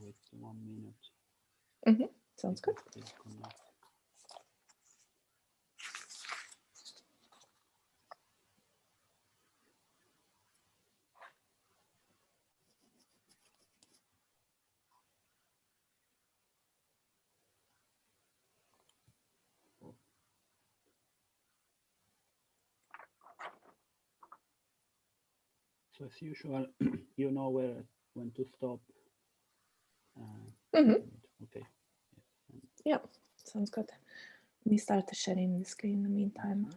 it 1 minute. Sounds good. So as usual, you know when to stop. Okay. Yeah, sounds good. Let me start sharing the screen in the meantime.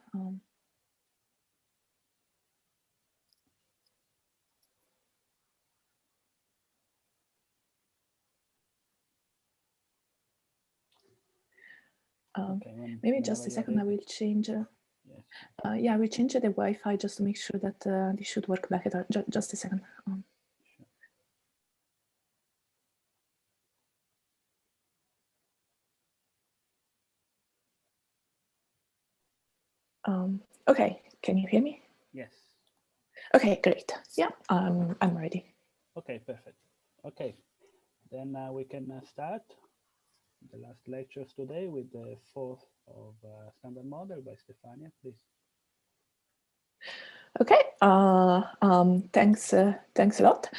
Maybe just a second, I will change. Yeah, I will change the Wi-Fi just to make sure that this should work better. Just a second. Okay, can you hear me? Yes. Okay, great. Yeah, I'm ready. Okay, perfect. Okay, then we can start the last lectures today with the fourth of standard model by Stefania, please. Okay, thanks a lot.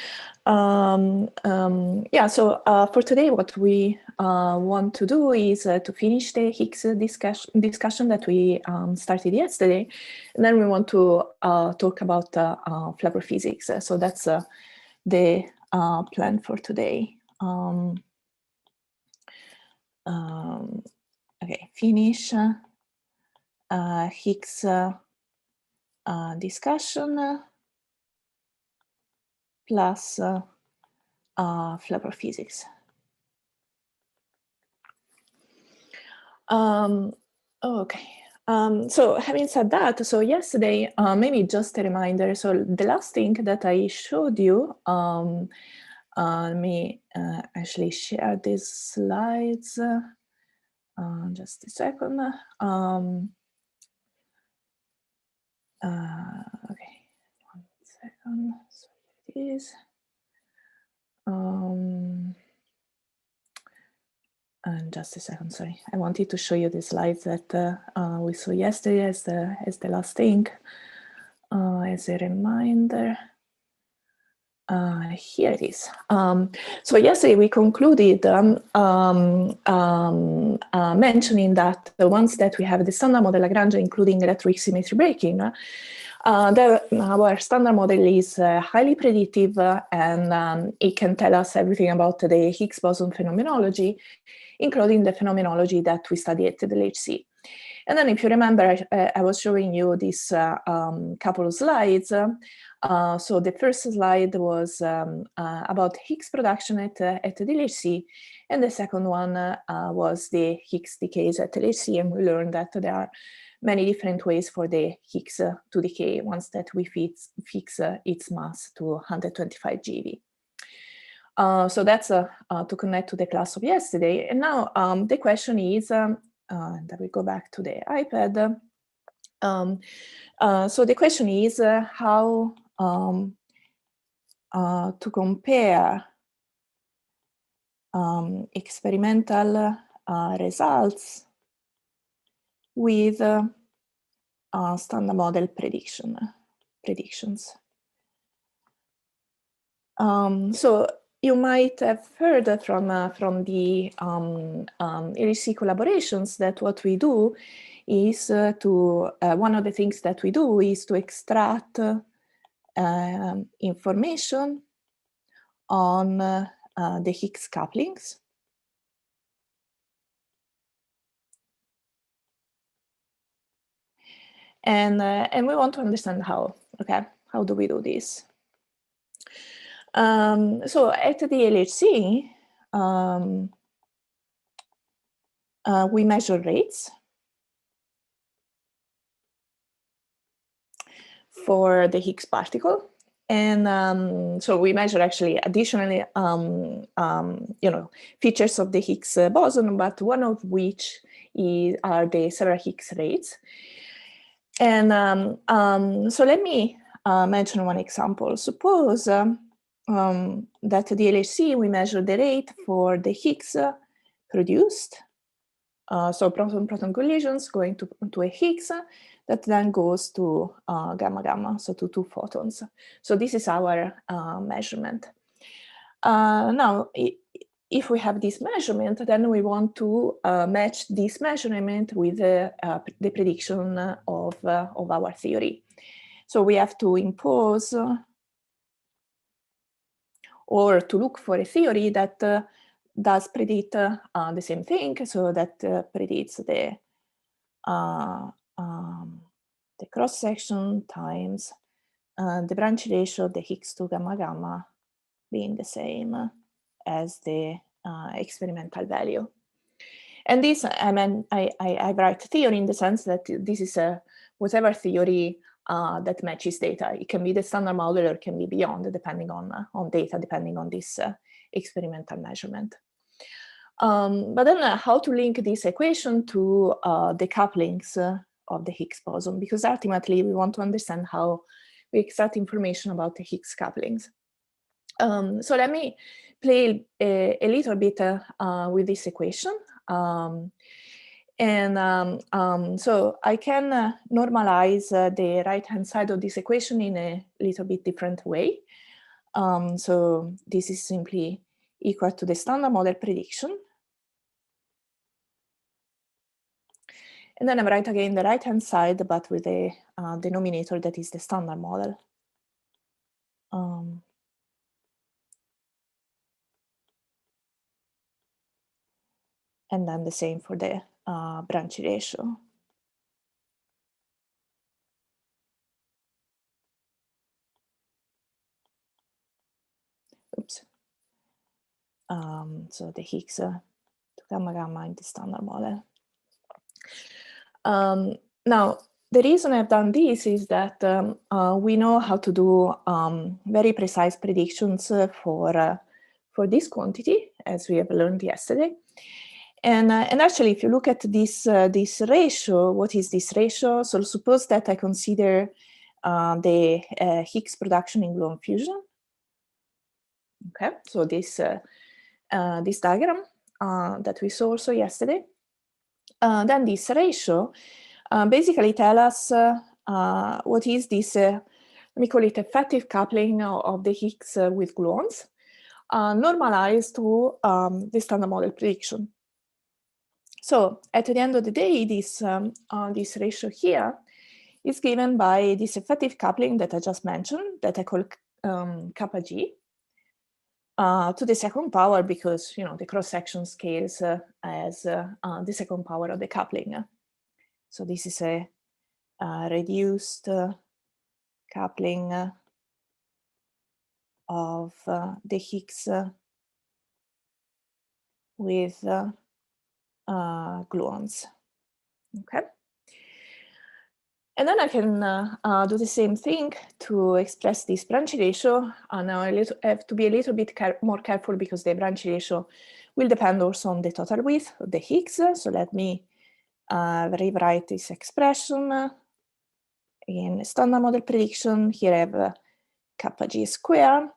Yeah, so for today, what we want to do is to finish the Higgs discussion that we started yesterday, and then we want to talk about Flavor physics. So that's the plan for today. Okay, finish Higgs discussion plus flavor physics. Okay. So having said that, so yesterday, maybe just a reminder. So the last thing that I showed you, let me actually share these slides. Just a second. Okay, 1 second. So here it is. And just a second, sorry. I wanted to show you the slides that we saw yesterday as the last thing. As a reminder, here it is. So yesterday we concluded mentioning that once that we have the standard model Lagrange, including electroweak symmetry breaking, our standard model is highly predictive and it can tell us everything about the Higgs boson phenomenology, including the phenomenology that we study at the LHC. And then if you remember, I was showing you this couple of slides. So the first slide was about Higgs production at the LHC, and the second one was the Higgs decays at the LHC, and we learned that there are many different ways for the Higgs to decay once that we fix its mass to 125 GeV. So that's to connect to the class of yesterday. And now the question is, and I will go back to the iPad. So the question is how to compare experimental results with standard model predictions. So you might have heard from the LHC collaborations that what we do is one of the things that we do is to extract information on the Higgs couplings. And we want to understand how, okay? How do we do this? So at the LHC, we measure rates for the Higgs particle. And so we measure actually additionally, features of the Higgs boson, but one of which are the several Higgs rates. And so let me mention one example. Suppose that the LHC, we measure the rate for the Higgs produced. So proton-proton collisions going to a Higgs that then goes to gamma-gamma, so to 2 photons. So this is our measurement. Now, if we have this measurement, then we want to match this measurement with the prediction of our theory. So we have to impose or to look for a theory that does predict the same thing, so that predicts the cross-section times the branch ratio of the Higgs to gamma-gamma being the same as the experimental value. And this, I mean, I write theory in the sense that this is whatever theory that matches data. It can be the standard model or it can be beyond, depending on data, depending on this experimental measurement. But then how to link this equation to the couplings of the Higgs boson, because ultimately we want to understand how we extract information about the Higgs couplings. So let me play a little bit with this equation. So I can normalize the right-hand side of this equation in a little bit different way. So this is simply equal to the standard model prediction. And then I write again the right-hand side, but with a denominator that is the standard model. And then the same for the branch ratio. Oops. So the Higgs to gamma-gamma in the standard model. Now, the reason I've done this is that we know how to do very precise predictions for this quantity, as we have learned yesterday. And actually, if you look at this ratio, what is this ratio? So suppose that I consider the Higgs production in gluon fusion. Okay, so this diagram that we saw also yesterday. Then this ratio basically tells us what is this, let me call it effective coupling of the Higgs with gluons, normalized to the standard model prediction. So at the end of the day, this ratio here is given by this effective coupling that I just mentioned, that I call kappa G, to the second power, because the cross-section scales as the second power of the coupling. So this is a reduced coupling of the Higgs with gluons. Okay. And then I can do the same thing to express this branch ratio. Now I have to be a little bit more careful, because the branch ratio will depend also on the total width of the Higgs. So let me rewrite this expression. Again, standard model prediction. Here I have kappa G square.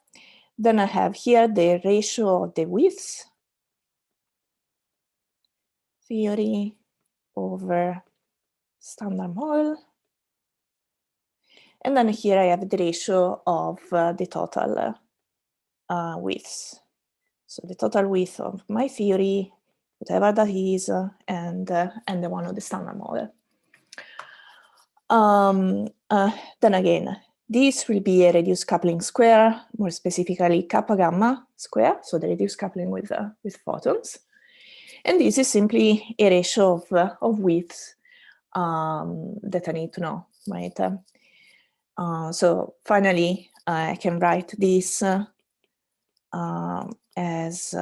Then I have here the ratio of the widths, theory over standard model. And then here I have the ratio of the total widths. So the total width of my theory, whatever that is, and the one of the standard model. Then again, this will be a reduced coupling square, more specifically kappa gamma square, so the reduced coupling with photons. And this is simply a ratio of widths that I need to know, right? So finally, I can write this as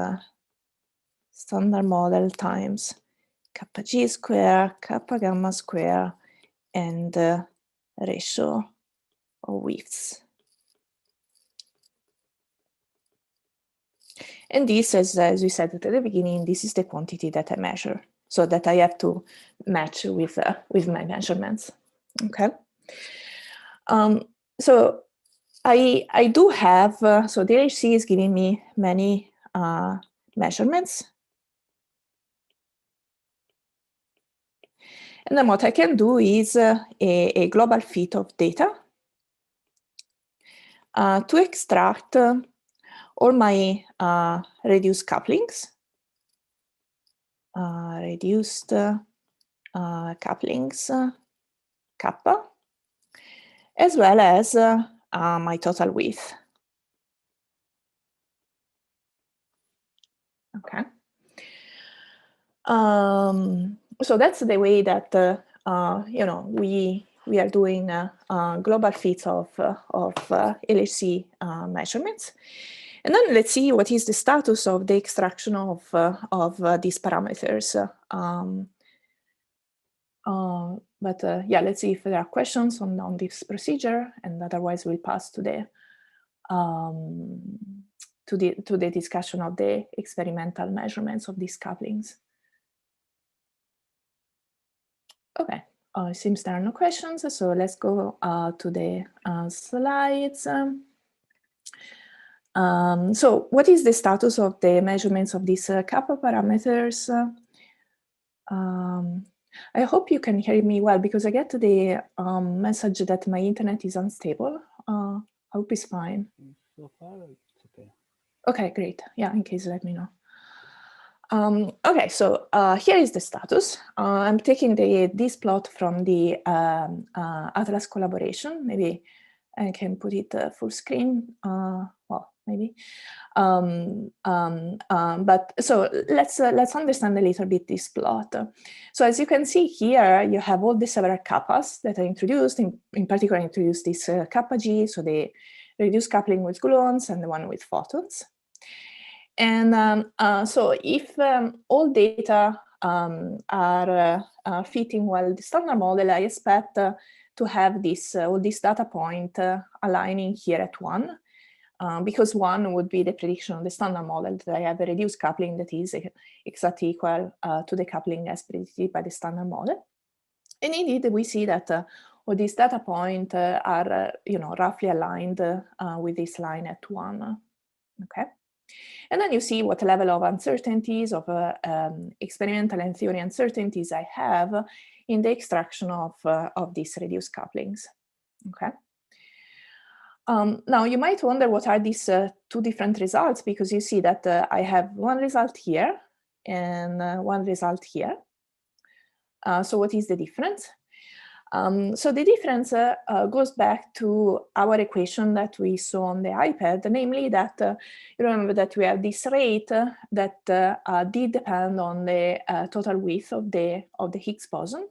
standard model times kappa G square, kappa gamma square, and ratio of widths. And this, as we said at the beginning, this is the quantity that I measure, so that I have to match with my measurements. Okay. So I do have, so the LHC is giving me many measurements. And then what I can do is a global fit of data to extract all my reduced couplings, couplings, kappa, as well as my total width. Okay. So that's the way that we are doing global fits of LHC measurements. And then let's see what is the status of the extraction of these parameters. Yeah, let's see if there are questions on this procedure, and otherwise we'll pass to the discussion of the experimental measurements of these couplings. Okay, it seems there are no questions, so let's go to the slides. So what is the status of the measurements of these kappa parameters? I hope you can hear me well, because I get the message that my internet is unstable. I hope it's fine. So far, it's okay. Okay, great. Yeah, in case, let me know. Okay, so here is the status. I'm taking this plot from the Atlas collaboration. Maybe I can put it full screen. Well, maybe. But so let's understand a little bit this plot. So as you can see here, you have all the several kappas that are introduced. In particular, I introduced this kappa G, so the reduced coupling with gluons and the one with photons. And so if all data are fitting well the standard model, I expect to have all this data point aligning here at 1, because 1 would be the prediction of the standard model, that I have a reduced coupling that is exactly equal to the coupling as predicted by the standard model. And indeed, we see that all these data points are roughly aligned with this line at 1. Okay. And then you see what level of uncertainties, of experimental and theory uncertainties I have in the extraction of these reduced couplings. Okay. Now you might wonder what are these two different results, because you see that I have one result here and one result here. So what is the difference? So the difference goes back to our equation that we saw on the iPad, namely that you remember that we have this rate that did depend on the total width of the Higgs boson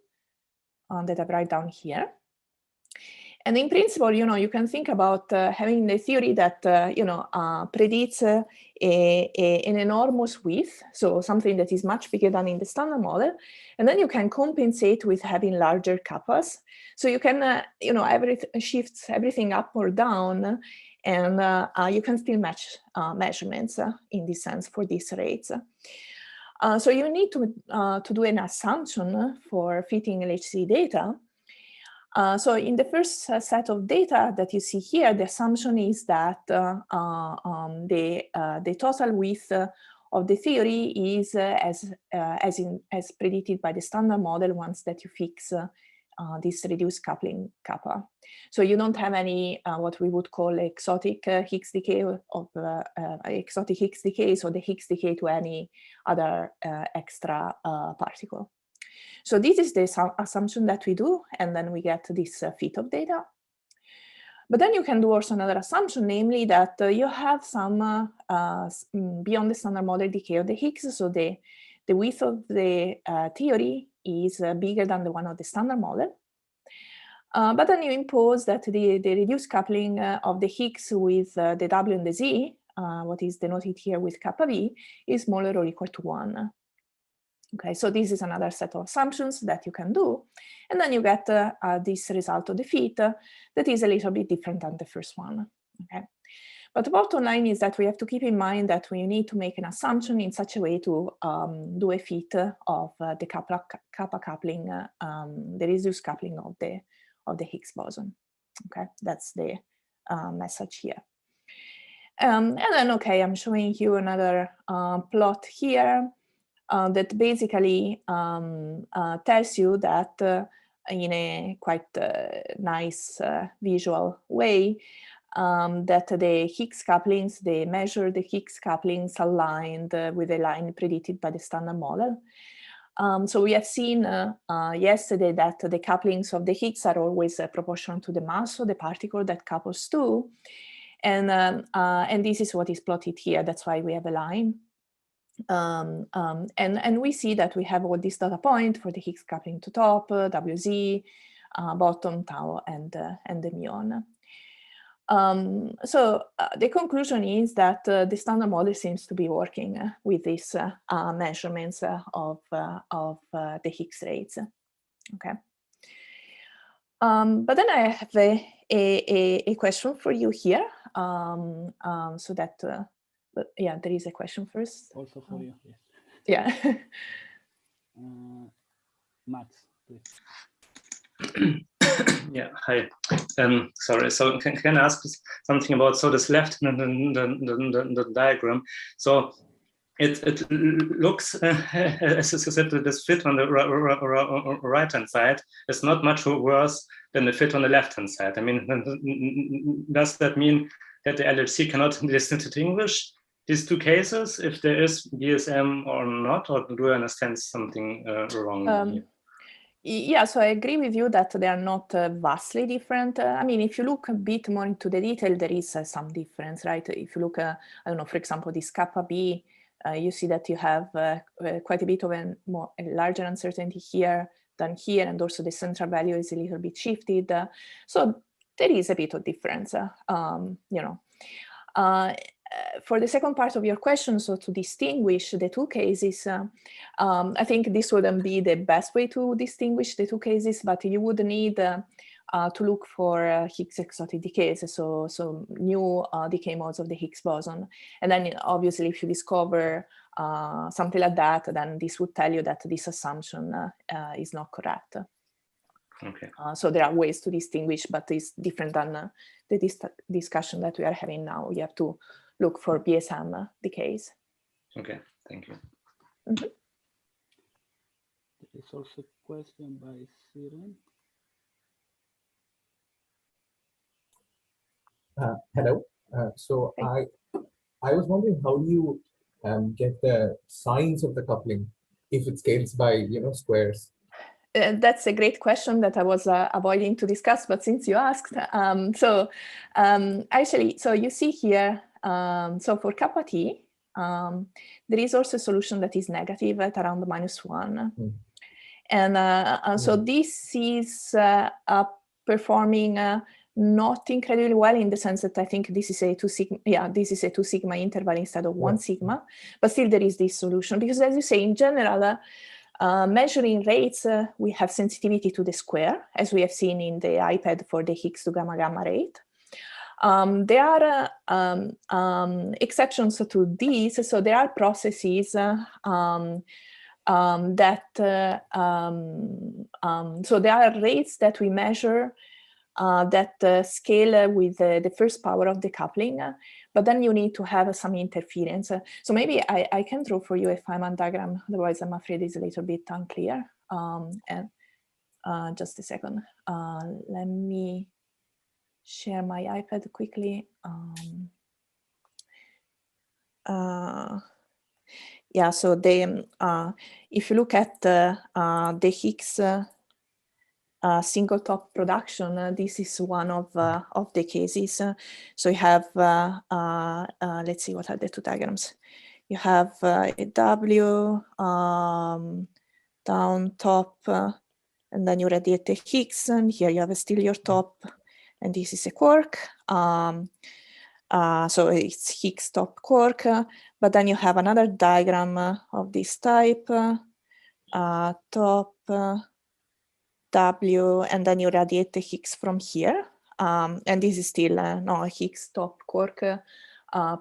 that I write down here. And in principle, you can think about having the theory that predicts an enormous width, so something that is much bigger than in the standard model, and then you can compensate with having larger kappas. So you can, shifts everything up or down, and you can still match measurements in this sense for these rates. So you need to do an assumption for fitting LHC data. So in the first set of data that you see here, the assumption is that the total width of the theory is as predicted by the standard model once that you fix this reduced coupling kappa. So you don't have any what we would call exotic Higgs decay of exotic Higgs decay, so the Higgs decay to any other extra particle. So this is the assumption that we do, and then we get this fit of data. But then you can do also another assumption, namely that you have some beyond the standard model decay of the Higgs, so the width of the theory is bigger than the one of the standard model. But then you impose that the reduced coupling of the Higgs with the W and the Z, what is denoted here with kappa V, is smaller or equal to 1. Okay, so this is another set of assumptions that you can do. And then you get this result of the fit that is a little bit different than the first one. Okay, but the bottom line is that we have to keep in mind that we need to make an assumption in such a way to do a fit of the kappa coupling, the reduced coupling of the Higgs boson. Okay, that's the message here. And then, okay, I'm showing you another plot here that basically tells you that in a quite nice visual way that the Higgs couplings, they measure the Higgs couplings aligned with a line predicted by the standard model. So we have seen yesterday that the couplings of the Higgs are always proportional to the mass of the particle that couples to. And this is what is plotted here. That's why we have a line. And we see that we have all these data points for the Higgs coupling to top, WZ, bottom, tau, and the muon. So the conclusion is that the standard model seems to be working with these measurements of the Higgs rates. Okay. But then I have a question for you here. So that, but yeah, there is a question first. Also for you, yes. Yeah. Max, please. Yeah, hi. Sorry, so can I ask something about, so this left the diagram, so it looks as if this fit on the right hand side is not much worse than the fit on the left hand side. I mean, does that mean that the LHC cannot distinguish these two cases, if there is BSM or not, or do I understand something wrong here? Yeah, so I agree with you that they are not vastly different. I mean, if you look a bit more into the detail, there is some difference, right? If you look, I don't know, for example, this kappa B, you see that you have quite a bit of a larger uncertainty here than here, and also the central value is a little bit shifted. So there is a bit of difference, you know. For the second part of your question, so to distinguish the two cases, I think this wouldn't be the best way to distinguish the two cases, but you would need to look for Higgs exotic decays, so new decay modes of the Higgs boson. And then obviously if you discover something like that, then this would tell you that this assumption is not correct. Okay. So there are ways to distinguish, but it's different than the discussion that we are having now. You have to look for BSM decays. Okay, thank you. Mm-hmm. There is also a question by Siren. Hello. So hey. I was wondering, how do you get the signs of the coupling if it scales by, you know, squares? That's a great question that I was avoiding to discuss, but since you asked, actually, so you see here, so for kappa t, there is also a solution that is negative at around -1. Mm. And so this is performing not incredibly well, in the sense that I think this is a 2 sigma, yeah, this is a 2 sigma interval instead of 1 sigma, but still there is this solution, because as you say, in general, measuring rates, we have sensitivity to the square, as we have seen in the iPad for the Higgs to gamma gamma rate. There are exceptions to these, so there are processes so there are rates that we measure that scale with the first power of the coupling, but then you need to have some interference. So maybe I can draw for you a Feynman diagram, otherwise I'm afraid it's a little bit unclear. And just a second, let me share my iPad quickly. Yeah, so if you look at the Higgs single top production, this is one of the cases. So you have, let's see, what are the two diagrams? You have a W down top, and then you radiate the Higgs, and here you have still your top, and this is a quark. So it's Higgs top quark, but then you have another diagram of this type, top, W, and then you radiate the Higgs from here. And this is still no Higgs top quark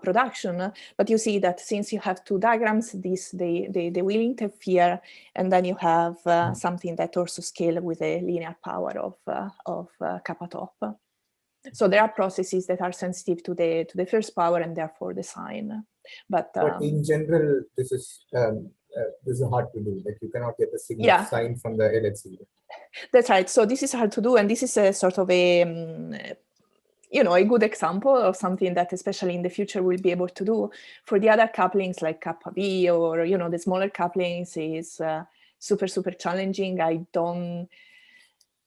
production, but you see that since you have two diagrams, they will interfere, and then you have something that also scales with a linear power of kappa top. So there are processes that are sensitive to the first power and therefore the sign. But in general, this is hard to do. Like you cannot get a signal yeah, sign from the LHC. That's right. So this is hard to do, and this is a sort of a a good example of something that, especially in the future, we'll be able to do. For the other couplings like kappa B or the smaller couplings is super challenging. I don't.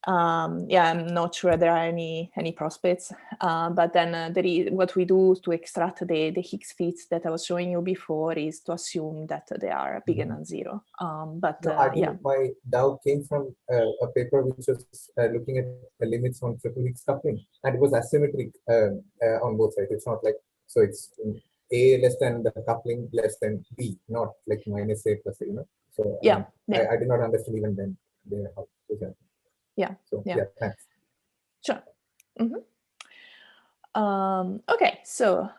I'm not sure there are any prospects. But then there is what we do to extract the Higgs fits that I was showing you before is to assume that they are bigger than zero. But no, I think my doubt came from a paper which was looking at the limits on triple Higgs coupling, and it was asymmetric on both sides. It's not like so it's A less than the coupling less than B, not like minus A plus A. So I did not understand even then how to do that. So thanks. Sure. Okay, so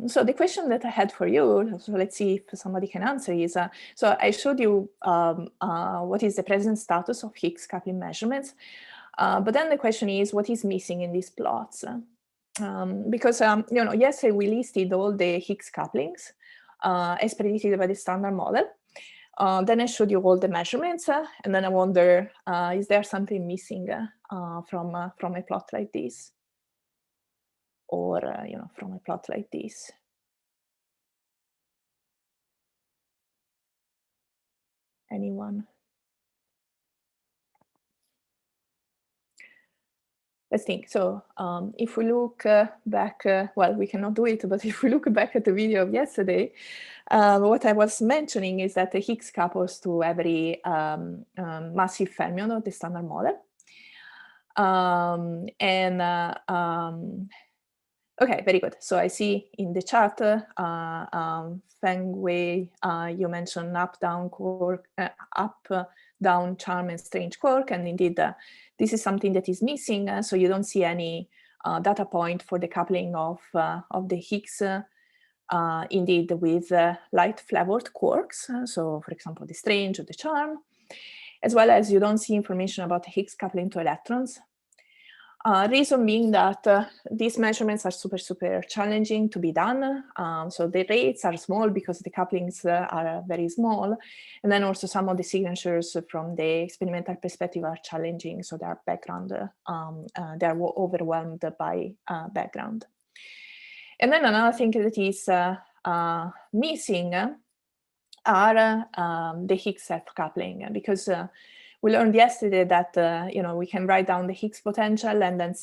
so the question that I had for you, so let's see if somebody can answer, is so I showed you what is the present status of Higgs coupling measurements, but then the question is what is missing in these plots? Because yesterday we listed all the Higgs couplings as predicted by the standard model. Then I showed you all the measurements, and then I wonder, is there something missing from a plot like this? Or from a plot like this. Anyone? Let's think. So if we look back, well, we cannot do it, but if we look back at the video of yesterday, what I was mentioning is that the Higgs couples to every massive fermion of the standard model. Okay, very good. So I see in the chat, Feng Wei, you mentioned up-down quark, up-down charm and strange quark, and indeed this is something that is missing. So you don't see any data point for the coupling of the Higgs, indeed with light flavored quarks. So for example, the strange or the charm, as well as you don't see information about the Higgs coupling to electrons. Reason being that these measurements are super challenging to be done. So the rates are small because the couplings are very small. And then also some of the signatures from the experimental perspective are challenging. So they are background, they are overwhelmed by background. And then another thing that is missing are the Higgs self-coupling, because we learned yesterday that we can write down the Higgs potential, and then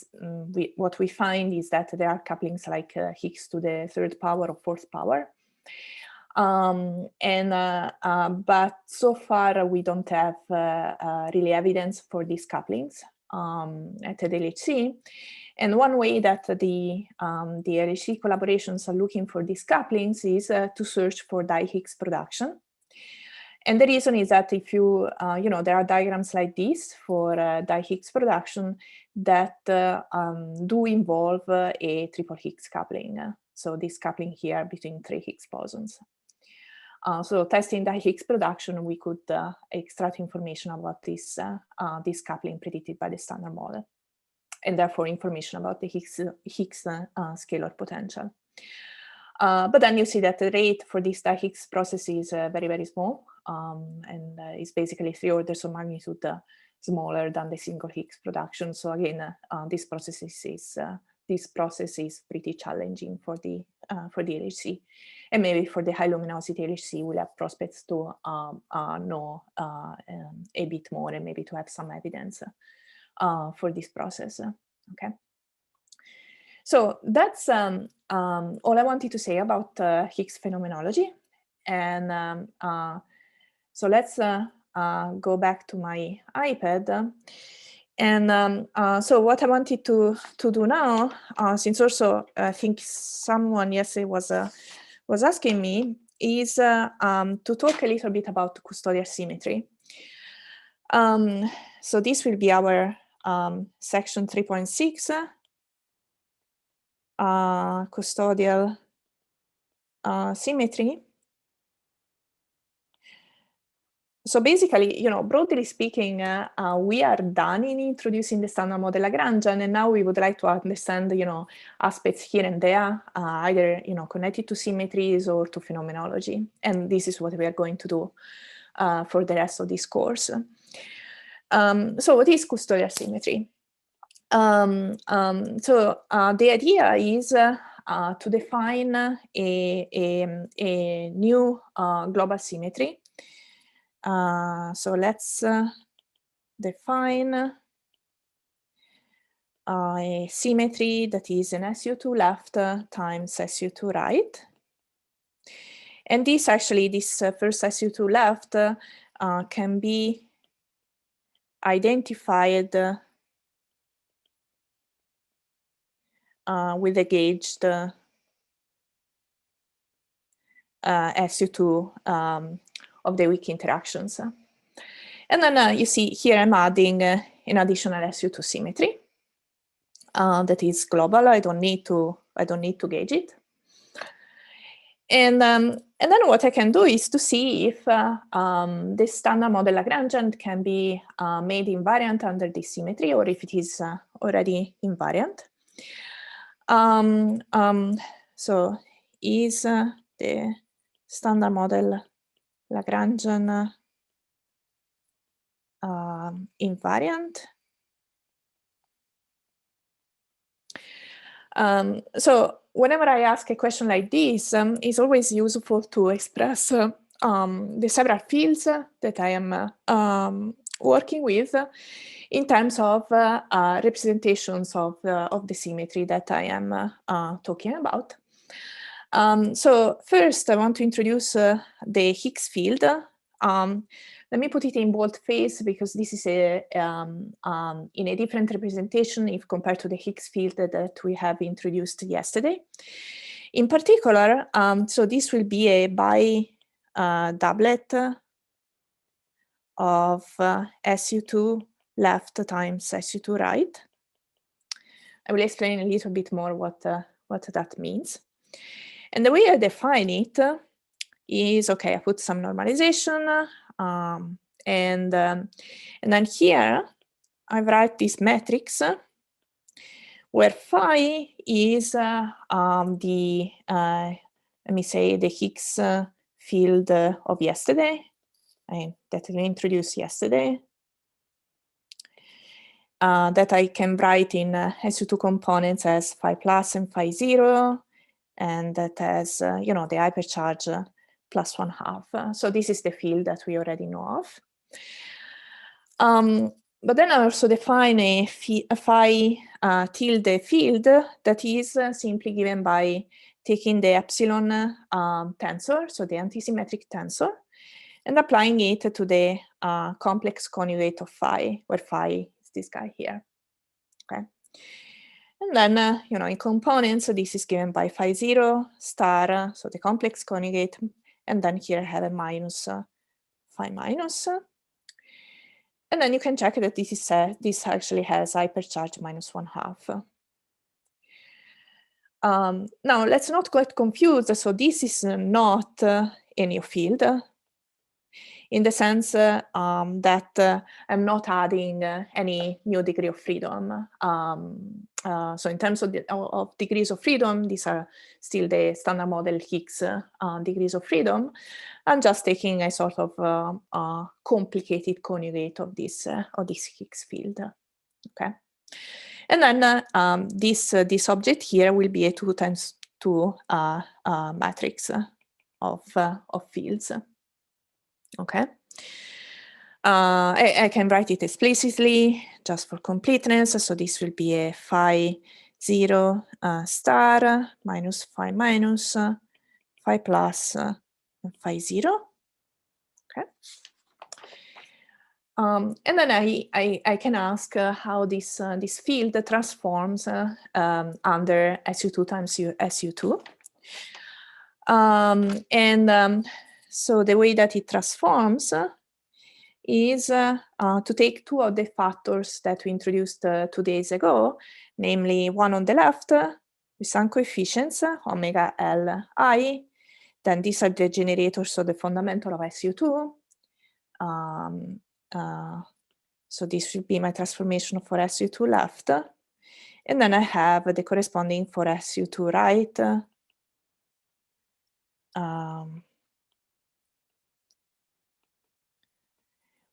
what we find is that there are couplings like Higgs to the third power or fourth power. But so far we don't have really evidence for these couplings at the LHC. And one way that the LHC collaborations are looking for these couplings is to search for di-Higgs production. And the reason is that if you, there are diagrams like this for di-Higgs production that do involve a triple Higgs coupling. So this coupling here between three Higgs bosons. So testing di-Higgs production, we could extract information about this coupling predicted by the standard model, and therefore information about the Higgs scalar potential. But then you see that the rate for this di-Higgs process is very small, and is basically 3 orders of magnitude smaller than the single Higgs production. So again, this process is pretty challenging for the LHC, and maybe for the high luminosity LHC, we'll have prospects to know a bit more and maybe to have some evidence for this process. Okay. So that's all I wanted to say about Higgs phenomenology. And so let's go back to my iPad. And so what I wanted to do now, since also I think someone yesterday was asking me, is to talk a little bit about custodial symmetry. So this will be our section 3.6. Custodial symmetry. so basically, broadly speaking, we are done in introducing the standard model Lagrangian, and now we would like to understand, aspects here and there, either, connected to symmetries or to phenomenology. And this is what we are going to do for the rest of this course. So what is custodial symmetry? So the idea is to define a new global symmetry. So let's define a symmetry that is an SU2 left times SU2 right. And this first SU2 left can be identified with a gauged SU2 of the weak interactions. And then you see here I'm adding an additional SU2 symmetry that is global. I don't need to gauge it. And then what I can do is to see if this standard model Lagrangian can be made invariant under this symmetry, or if it is already invariant. So is the standard model Lagrangian invariant? So whenever I ask a question like this, it's always useful to express the several fields that I am working with in terms of representations of the symmetry that I am talking about. So first, I want to introduce the Higgs field. Let me put it in boldface because this is in a different representation if compared to the Higgs field that we have introduced yesterday. In particular, so this will be a bi-doublet of SU2 left times SU2 right. I will explain a little bit more what that means. And the way I define it is, okay, I put some normalization, and then here I write this matrix where phi is let me say, the Higgs field of yesterday, that we introduced yesterday, that I can write in SU2 components as phi plus and phi 0, and that has, the hypercharge plus 1/2. So this is the field that we already know of. But then I also define a phi tilde field that is simply given by taking the epsilon tensor, so the antisymmetric tensor, and applying it to the complex conjugate of phi, where phi is this guy here. Okay. And then, in components, this is given by phi 0 star, so the complex conjugate, and then here I have a minus phi minus. And then you can check that this actually has hypercharge minus 1/2. Now, let's not get confused. So this is not a new field, in the sense that I'm not adding any new degree of freedom. So in terms of degrees of freedom, these are still the standard model Higgs degrees of freedom. I'm just taking a sort of complicated conjugate of this Higgs field. Okay, and then this object here will be a 2 times 2 matrix of fields. Okay, I can write it explicitly just for completeness. So this will be a phi 0 star minus phi minus phi plus and phi 0. Okay, and then I can ask how this field transforms under SU2 times SU2, so the way that it transforms is to take 2 of the factors that we introduced 2 days ago, namely one on the left with some coefficients, omega Li, then these are the generators of the fundamental of SU2, So this will be my transformation for SU2 left. And then I have the corresponding for SU2 right.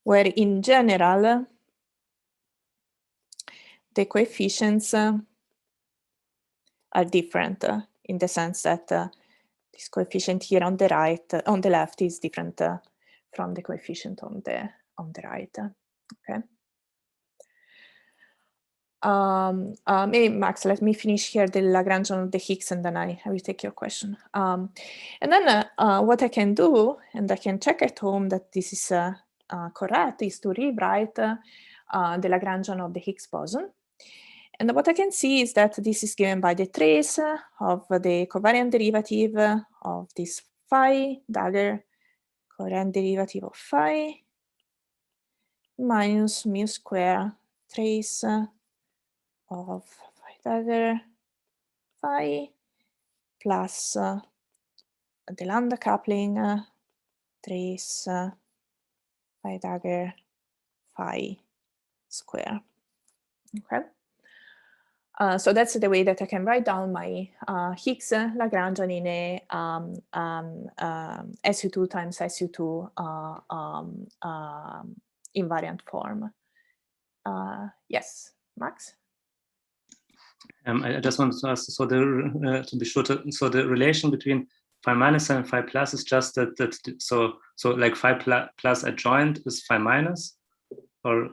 Where in general, the coefficients are different in the sense that this coefficient here on the right, on the left, is different from the coefficient on the right. Okay. Maybe Max, let me finish here the Lagrangian of the Higgs, and then I will take your question. And then what I can do, and I can check at home that this is correct, is to rewrite the Lagrangian of the Higgs boson. And what I can see is that this is given by the trace of the covariant derivative of this phi dagger, covariant derivative of phi, minus mu square trace of phi dagger phi plus the lambda coupling trace phi dagger phi square. Okay. So that's the way that I can write down my Higgs Lagrangian in a SU2 times SU2 invariant form. Yes, Max? I just wanted to ask, so to be sure, so the relation between phi minus and phi plus is just that so like phi plus adjoint is phi minus, or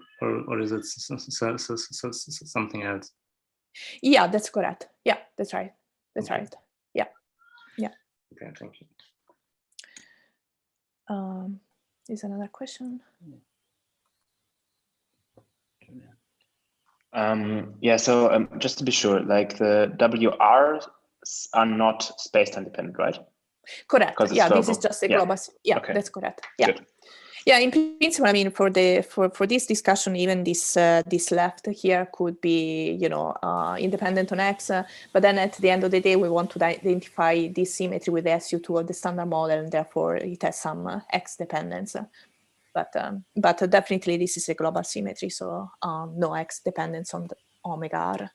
is it something else? Yeah, that's correct. Yeah, that's right. That's Okay. right. Yeah, yeah. Okay, thank you. Is another question? Yeah, so just to be sure, like the WRs are not space-time dependent, right? Correct. Yeah, this is just a global. Yeah, okay. That's correct. Yeah. Good. Yeah, in principle, I mean, for this discussion, even this left here could be, you know, independent on X. But then at the end of the day, we want to identify this symmetry with the SU2 of the standard model, and therefore it has some X dependence. But definitely this is a global symmetry, so no X dependence on the omega R.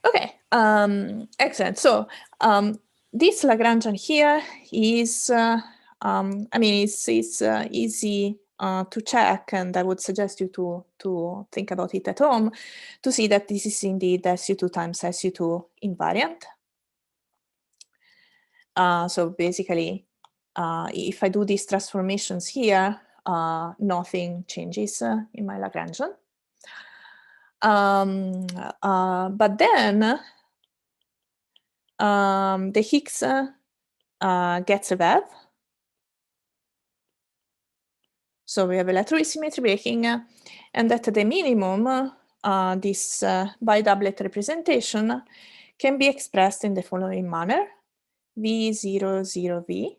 Okay, excellent. So this Lagrangian here is. I mean, it's easy to check, and I would suggest you to think about it at home to see that this is indeed SU2 times SU2 invariant. So basically, if I do these transformations here, nothing changes in my Lagrangian. But then the Higgs gets a web. So we have electroweak symmetry breaking, and at the minimum, this bidoublet representation can be expressed in the following manner: V0, 0, V.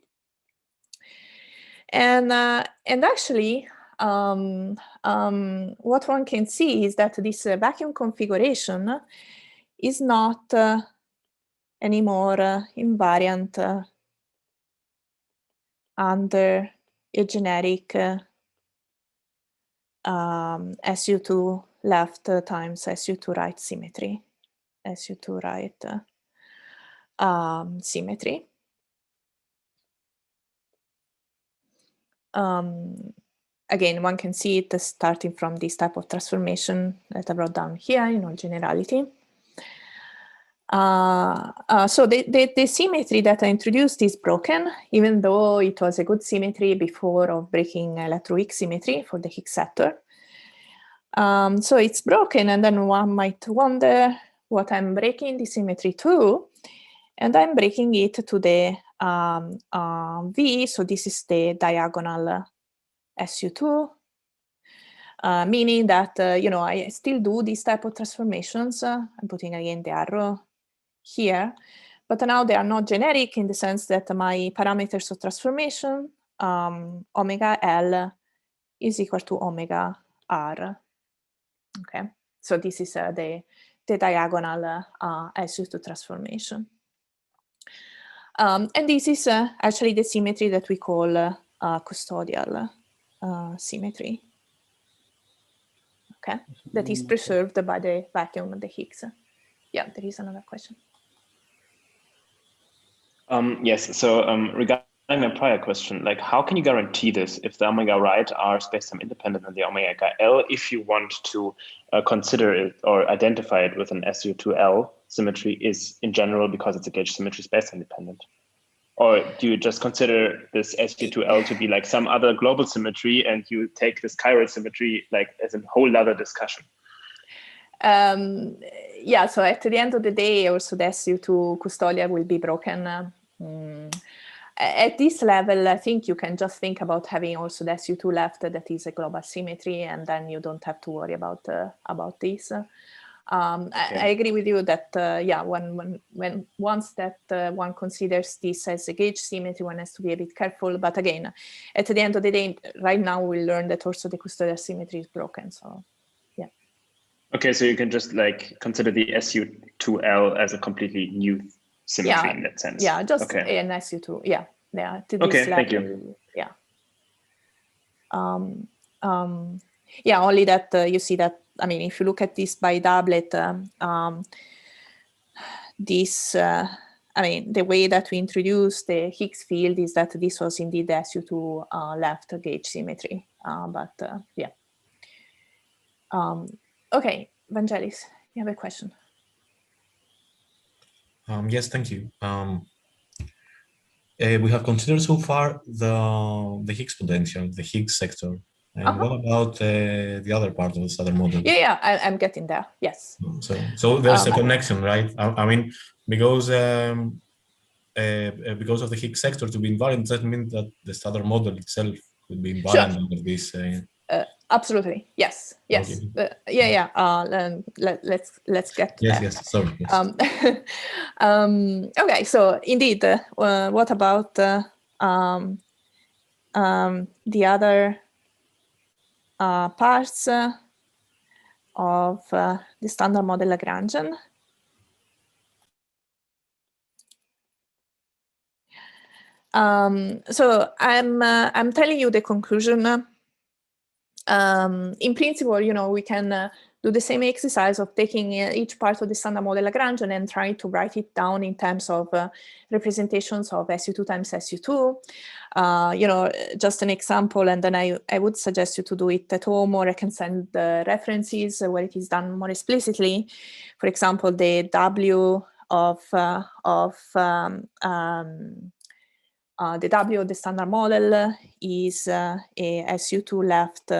And actually, what one can see is that this vacuum configuration is not anymore invariant under a generic SU2 left times SU2 right symmetry, SU2 right symmetry. Again, one can see it starting from this type of transformation that I brought down here in all generality. So the symmetry that I introduced is broken, even though it was a good symmetry before of breaking electroweak symmetry for the Higgs sector. So it's broken, and then one might wonder what I'm breaking the symmetry to, and I'm breaking it to the V, so this is the diagonal SU2, meaning that, you know, I still do these type of transformations. I'm putting again the arrow here, but now they are not generic in the sense that my parameters of transformation, omega L is equal to omega R. Okay, so this is the diagonal SU2 transformation. And this is actually the symmetry that we call custodial symmetry. Okay, that is preserved by the vacuum of the Higgs. Yeah, there is another question. Yes, so regarding my prior question, like how can you guarantee this if the omega right are spacetime independent and the omega L, if you want to consider it or identify it with an SU2L symmetry is in general because it's a gauge symmetry spacetime dependent? Or do you just consider this SU2L to be like some other global symmetry and you take this chiral symmetry like as a whole other discussion? Yeah, so at the end of the day, also the SU2 custodial will be broken. At this level, I think you can just think about having also the SU2 left that is a global symmetry, and then you don't have to worry about this. Okay. I agree with you that yeah, once that one considers this as a gauge symmetry, one has to be a bit careful. But again, at the end of the day, right now we learn that also the custodial symmetry is broken. So yeah. Okay, so you can just like consider the SU2L as a completely new symmetry in that sense. Yeah, just okay. an SU2. Yeah, yeah. To okay, this level, thank you. Yeah. Yeah, only that you see that. I mean, if you look at this bi-doublet, this. I mean, the way that we introduced the Higgs field is that this was indeed the SU2 left gauge symmetry. But yeah. Okay, Vangelis, you have a question. Yes, thank you. We have considered so far the Higgs potential, the Higgs sector. And what about the other part of the Standard Model? Yeah, I'm getting there. Yes. So there's a connection, right? I mean, because of the Higgs sector to be invariant, doesn't mean that the Standard Model itself would be invariant under this. Absolutely. Yes. Yes. Okay. Yeah. Let's get to that. Yes. Sorry. Yes. Okay. So indeed, what about the other parts of the Standard Model Lagrangian? So I'm telling you the conclusion. In principle, you know, we can do the same exercise of taking each part of the Standard Model Lagrangian and trying to write it down in terms of representations of SU2 times SU2. You know, just an example, and then I would suggest you to do it at home, or I can send the references where it is done more explicitly. For example, the W of the W of the Standard Model is a SU2 left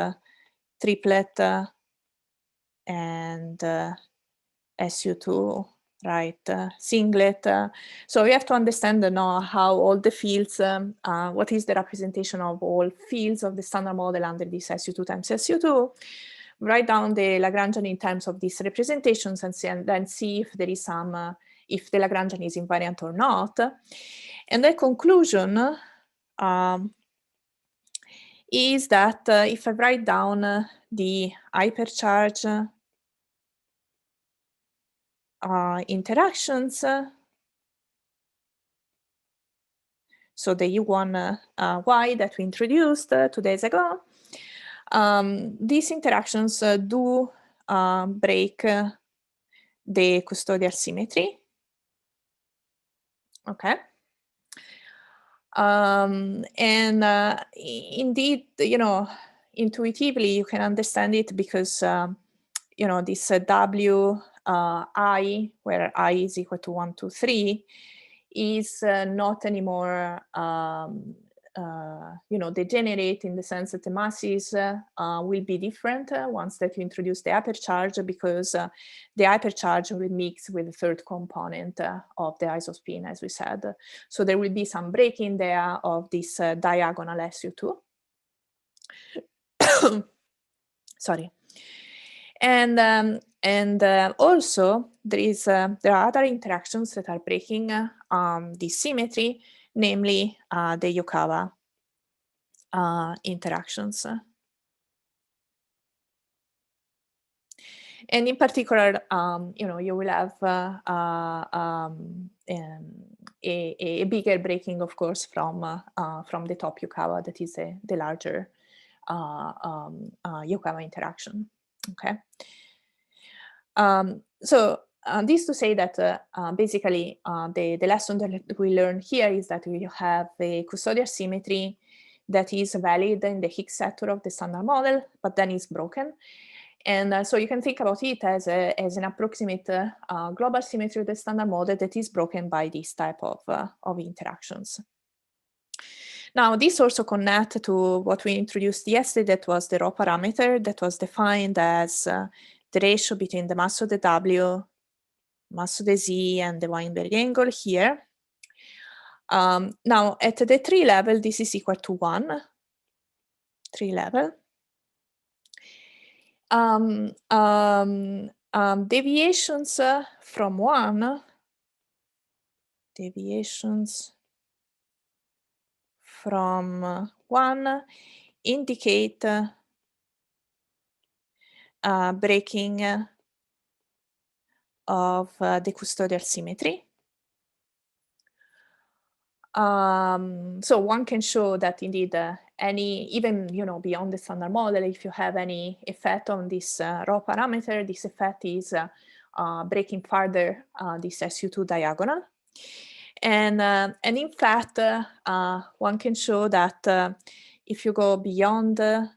triplet and SU2 right singlet. So we have to understand now how all the fields, what is the representation of all fields of the Standard Model under this SU2 times SU2. Write down the Lagrangian in terms of these representations and then see if there is some, if the Lagrangian is invariant or not. And the conclusion is that if I write down the hypercharge interactions, so the U1 Y that we introduced 2 days ago, these interactions do break the custodial symmetry. Okay. And indeed, you know, intuitively you can understand it because, you know, this W I, where I is equal to 1, 2, 3, is not anymore, you know, degenerate in the sense that the masses will be different once that you introduce the hypercharge, because the hypercharge will mix with the third component of the isospin, as we said. So there will be some breaking there of this diagonal SU2. Sorry. And also there are other interactions that are breaking this symmetry, namely the Yukawa interactions. And in particular, you know, you will have a bigger breaking, of course, from the top Yukawa, that is the larger Yukawa interaction. Okay. So this to say that basically the lesson that we learn here is that we have a custodial symmetry that is valid in the Higgs sector of the standard model, but then is broken. And so you can think about it as an approximate global symmetry of the standard model that is broken by this type of interactions. Now, this also connects to what we introduced yesterday, that was the rho parameter that was defined as the ratio between the mass of the W, mass of the Z, and the Weinberg angle here. Now, at the 3 level, this is equal to 1, 3 level. Deviations from 1, deviations from 1 indicate breaking of the custodial symmetry. So one can show that indeed even beyond the standard model, if you have any effect on this rho parameter, this effect is breaking further this SU2 diagonal. And in fact, one can show that if you go beyond the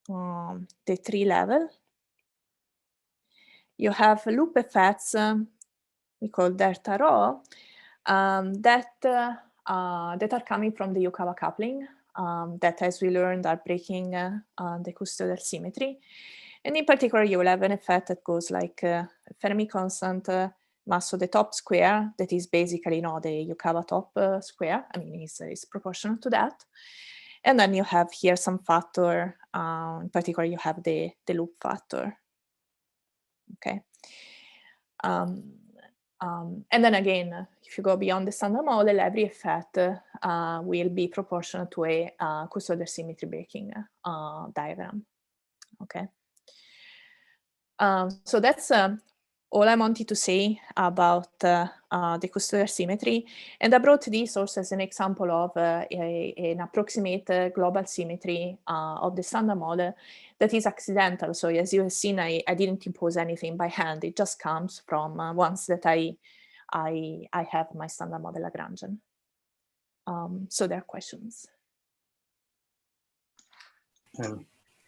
3 level, you have loop effects we call delta rho that are coming from the Yukawa coupling that, as we learned, are breaking the custodial symmetry. And in particular, you will have an effect that goes like Fermi constant mass of the top square, that is basically the Yukawa top square. I mean, it's proportional to that. And then you have here some factor, in particular, you have the loop factor. Okay. And then again, if you go beyond the standard model, every effect will be proportional to a custodial symmetry breaking diagram. Okay. So that's all I wanted to say about the custodial symmetry. And I brought this also as an example of an approximate global symmetry of the standard model that is accidental. So as you have seen, I didn't impose anything by hand. It just comes from once that I have my standard model Lagrangian. So there are questions.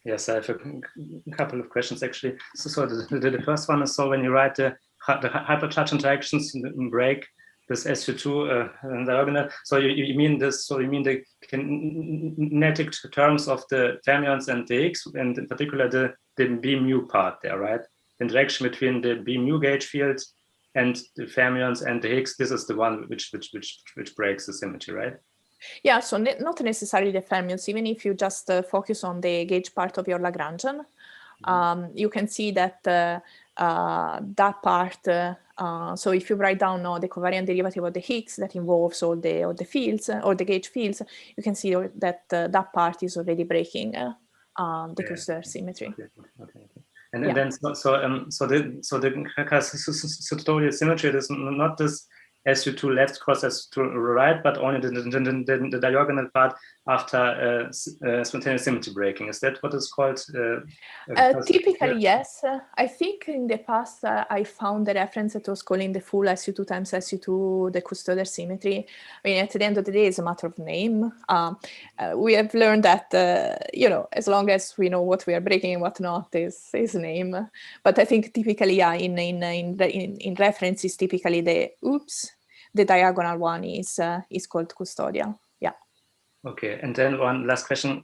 Yes, I have a couple of questions actually. So the first one is, so when you write the hypercharge interactions break this SU2 diagonal, so you mean this? So you mean the kinetic terms of the fermions and the Higgs, and in particular the B mu part there, right? The interaction between the B mu gauge field and the fermions and the Higgs. This is the one which breaks the symmetry, right? Yeah, so not necessarily the fermions. Even if you just focus on the gauge part of your Lagrangian, you can see that that part. So if you write down the covariant derivative of the Higgs that involves all the fields or the gauge fields, you can see that that part is already breaking the custodial symmetry. Okay. And then so the custodial symmetry is not this SU2 left cross SU2 right, but only the diagonal part after spontaneous symmetry breaking. Is that what is called? Typically, yes. I think in the past I found a reference that was calling the full SU2 times SU2 the custodial symmetry. I mean, at the end of the day, it's a matter of name. We have learned that as long as we know what we are breaking and what not is name. But I think typically, yeah, in references, typically the diagonal one is called custodial. Yeah. Okay, and then one last question.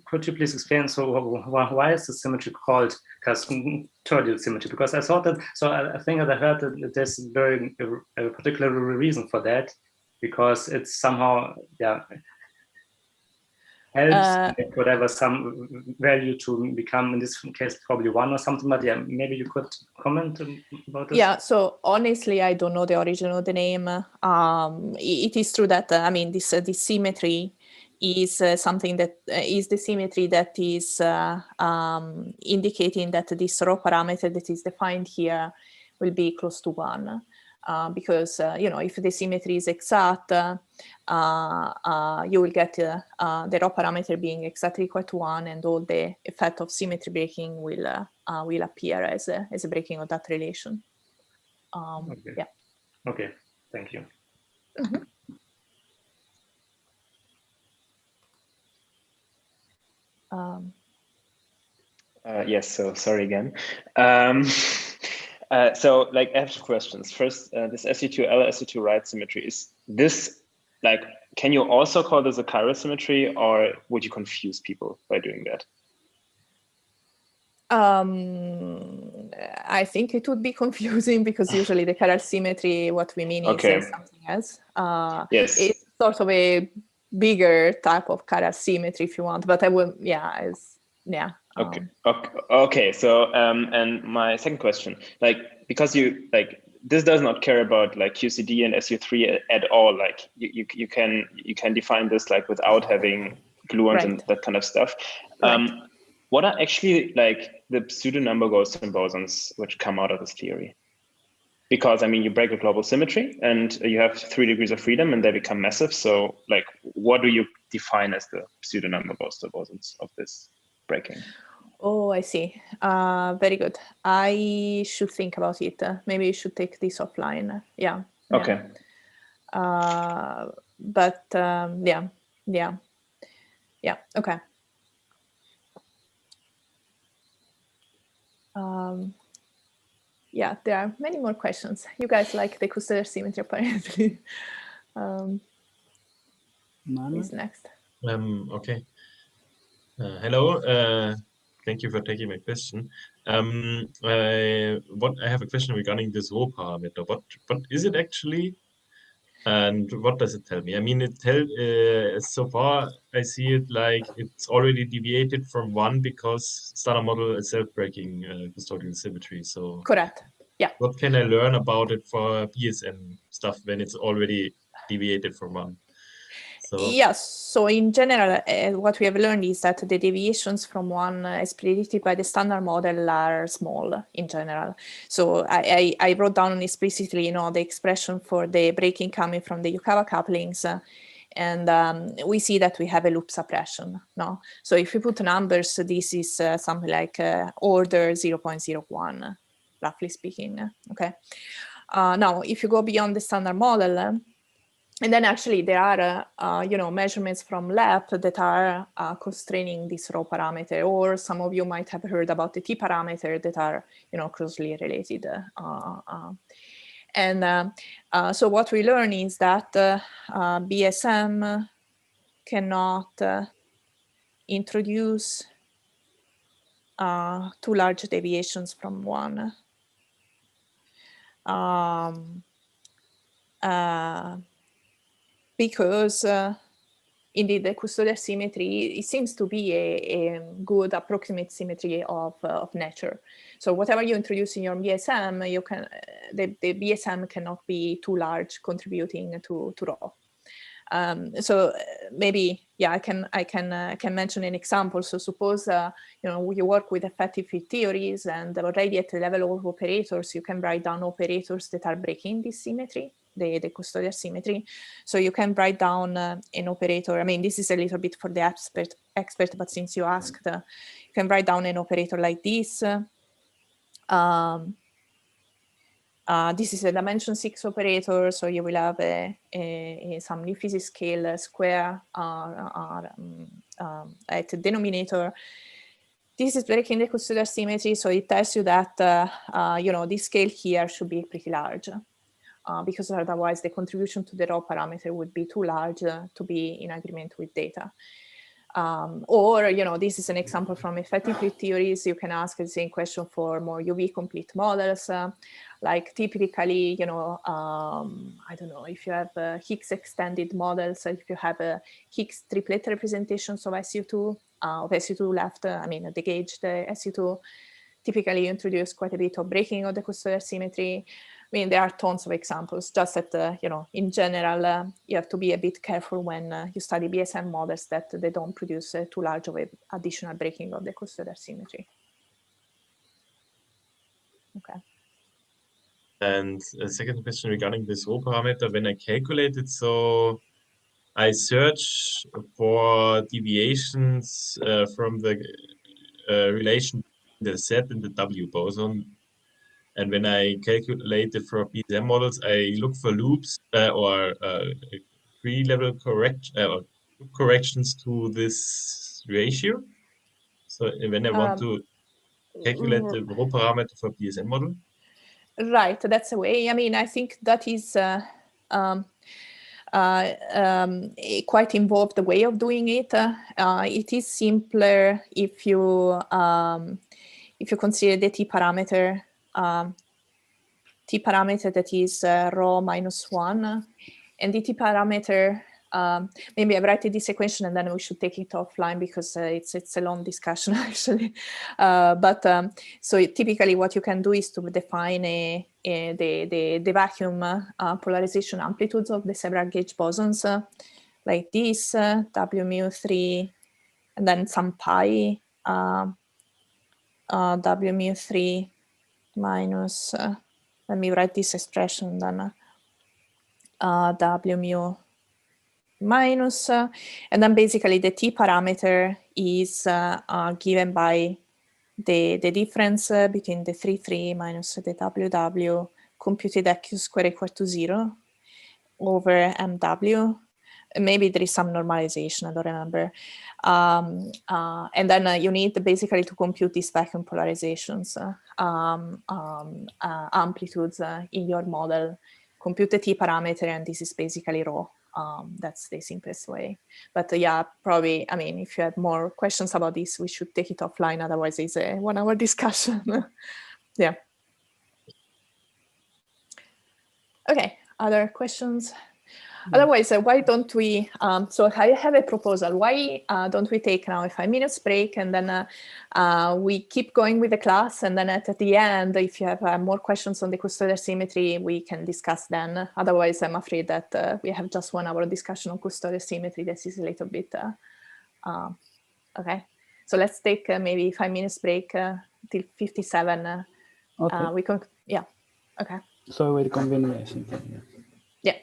Could you please explain, so why is the symmetry called custodial symmetry? Because I thought that, so I think that I heard that there's a particular reason for that, because it's somehow, helps whatever some value to become, in this case, probably 1 or something, but maybe you could comment about this. Yeah, so honestly, I don't know the origin of the name. It is true that, I mean, this symmetry is something that is the symmetry that is indicating that this rho parameter that is defined here will be close to 1. because if the symmetry is exact, you will get the raw parameter being exactly equal to 1, and all the effect of symmetry breaking will appear as a breaking of that relation. Okay. Yeah. Okay. Thank you. Mm-hmm. Yes, so sorry again. So like I have 2 questions. First, this SU2L, SU2 right symmetry, is this like, can you also call this a chiral symmetry, or would you confuse people by doing that? I think it would be confusing because usually the chiral symmetry, what we mean is something else. Yes. It's sort of a bigger type of chiral symmetry if you want, but I would, yeah. Okay. Okay. So, and my second question, like, because you like, this does not care about like QCD and SU3 at all. Like you can define this like without having gluons and that kind of stuff. Right. What are actually like the pseudo number ghost bosons which come out of this theory? Because I mean, you break a global symmetry and you have 3 degrees of freedom and they become massive. So like, what do you define as the pseudo number ghost bosons of this breaking? Oh, I see. Very good. I should think about it. Maybe you should take this offline. Yeah. Okay. But yeah. Okay. Yeah, there are many more questions. You guys like the Custodial symmetry, apparently. Who's next? Okay. Hello. Thank you for taking my question. I have a question regarding this rho parameter. What is it actually, and what does it tell me? I mean, so far I see it like it's already deviated from 1 because standard model is self-breaking custodial symmetry. So correct. Yeah. What can I learn about it for BSM stuff when it's already deviated from 1? Yes, so in general, what we have learned is that the deviations from 1 as predicted by the standard model are small in general. So I wrote down explicitly, the expression for the breaking coming from the Yukawa couplings, and we see that we have a loop suppression. No, so if we put numbers, this is something like order 0.01, roughly speaking. Okay. Now, if you go beyond the standard model. And then actually there are, measurements from lab that are constraining this rho parameter, or some of you might have heard about the T parameter that are, closely related. So what we learn is that BSM cannot introduce too large deviations from 1. Because indeed the custodial symmetry, it seems to be a good approximate symmetry of nature. So whatever you introduce in your BSM, the BSM cannot be too large, contributing to rho. So maybe, yeah, I can mention an example. So suppose you work with effective field theories, and already at the level of operators, you can write down operators that are breaking this symmetry, the custodial symmetry. So you can write down an operator. I mean, this is a little bit for the expert, but since you asked, you can write down an operator like this. This is a dimension 6 operator, so you will have some new physics scale square at the denominator. This is breaking the custodial symmetry, so it tells you that this scale here should be pretty large, because otherwise the contribution to the rho parameter would be too large to be in agreement with data. Or, this is an example from effective field theories. You can ask the same question for more UV complete models. Like typically, I don't know, if you have Higgs extended models, if you have Higgs triplet representations of SU2, left, the gauge, the SU2, typically you introduce quite a bit of breaking of the custodial symmetry. I mean, there are tons of examples, just that, in general, you have to be a bit careful when you study BSM models that they don't produce too large of an additional breaking of the custodial symmetry. Okay. And a second question regarding this rho parameter, when I calculate it, so I search for deviations from the relation the Z and the W boson. And when I calculate it for PSM models, I look for loops or three-level corrections to this ratio. So when I want to calculate the rho parameter for PSM model. Right, that's a way. I mean, I think that is a quite involved way of doing it. It is simpler if you consider the t parameter that is rho minus 1, and the t parameter. Maybe I write this equation and then we should take it offline because it's a long discussion actually. So typically what you can do is to define the vacuum polarization amplitudes of the several gauge bosons like this, W mu 3, and then some pi W mu 3 minus, let me write this expression then, W mu minus, and then basically the t parameter is given by the difference between the 3 minus the WW computed at q square equal to 0 over MW. Maybe there is some normalization, I don't remember. And then you need basically to compute these vacuum polarizations, amplitudes in your model, compute the t parameter, and this is basically rho. That's the simplest way. But yeah, probably, I mean, if you have more questions about this, we should take it offline. Otherwise, it's a 1 hour discussion. Yeah. Okay, other questions? Otherwise, why don't we, so I have a proposal. Why don't we take now a 5 minutes break and then we keep going with the class, and then at the end, if you have more questions on the custodial symmetry, we can discuss then. Otherwise, I'm afraid that we have just 1 hour discussion on custodial symmetry. This is a little bit, okay. So let's take maybe 5 minutes break till 57. Okay. We can, yeah, okay. So we'll convene, I think. Yeah.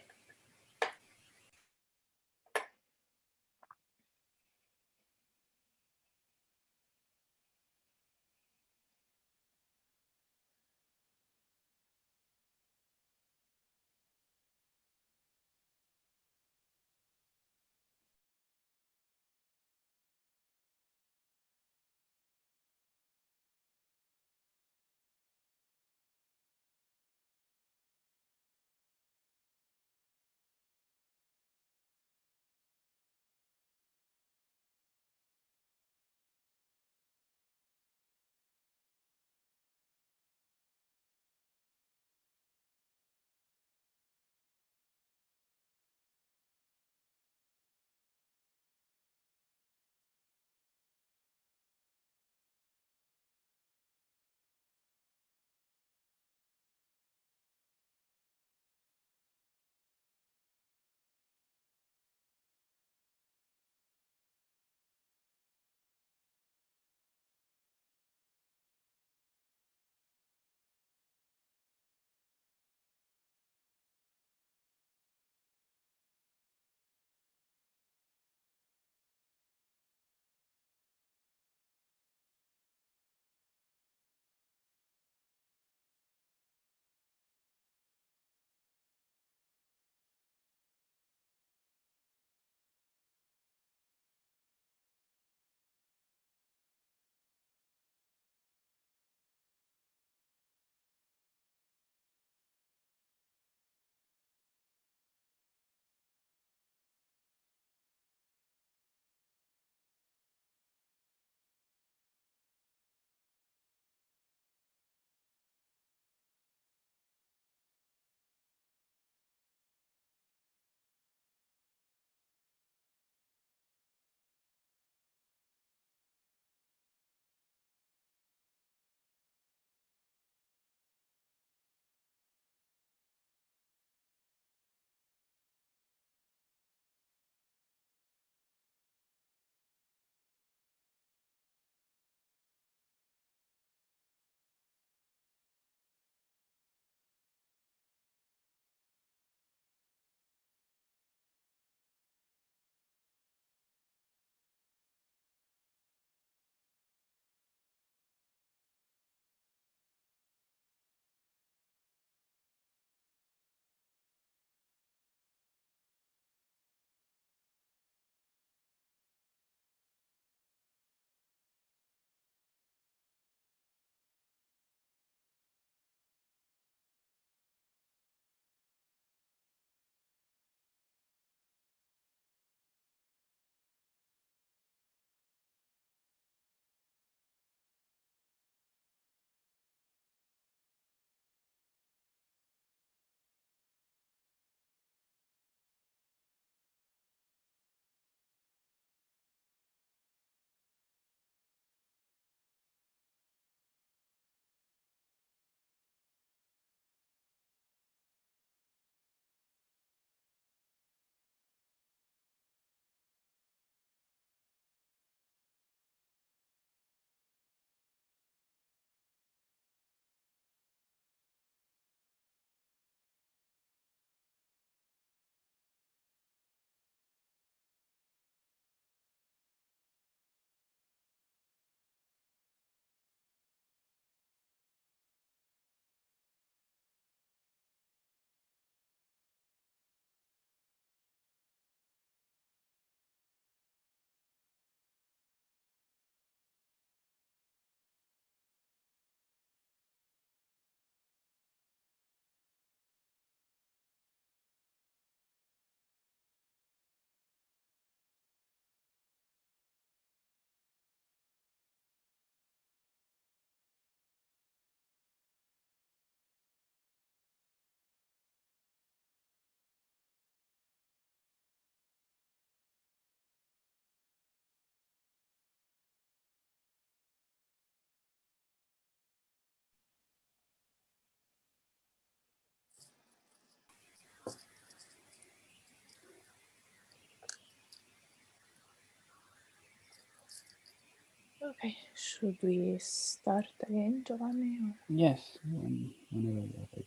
Okay, should we start again, Giovanni? Or? Yes, whenever you're ready.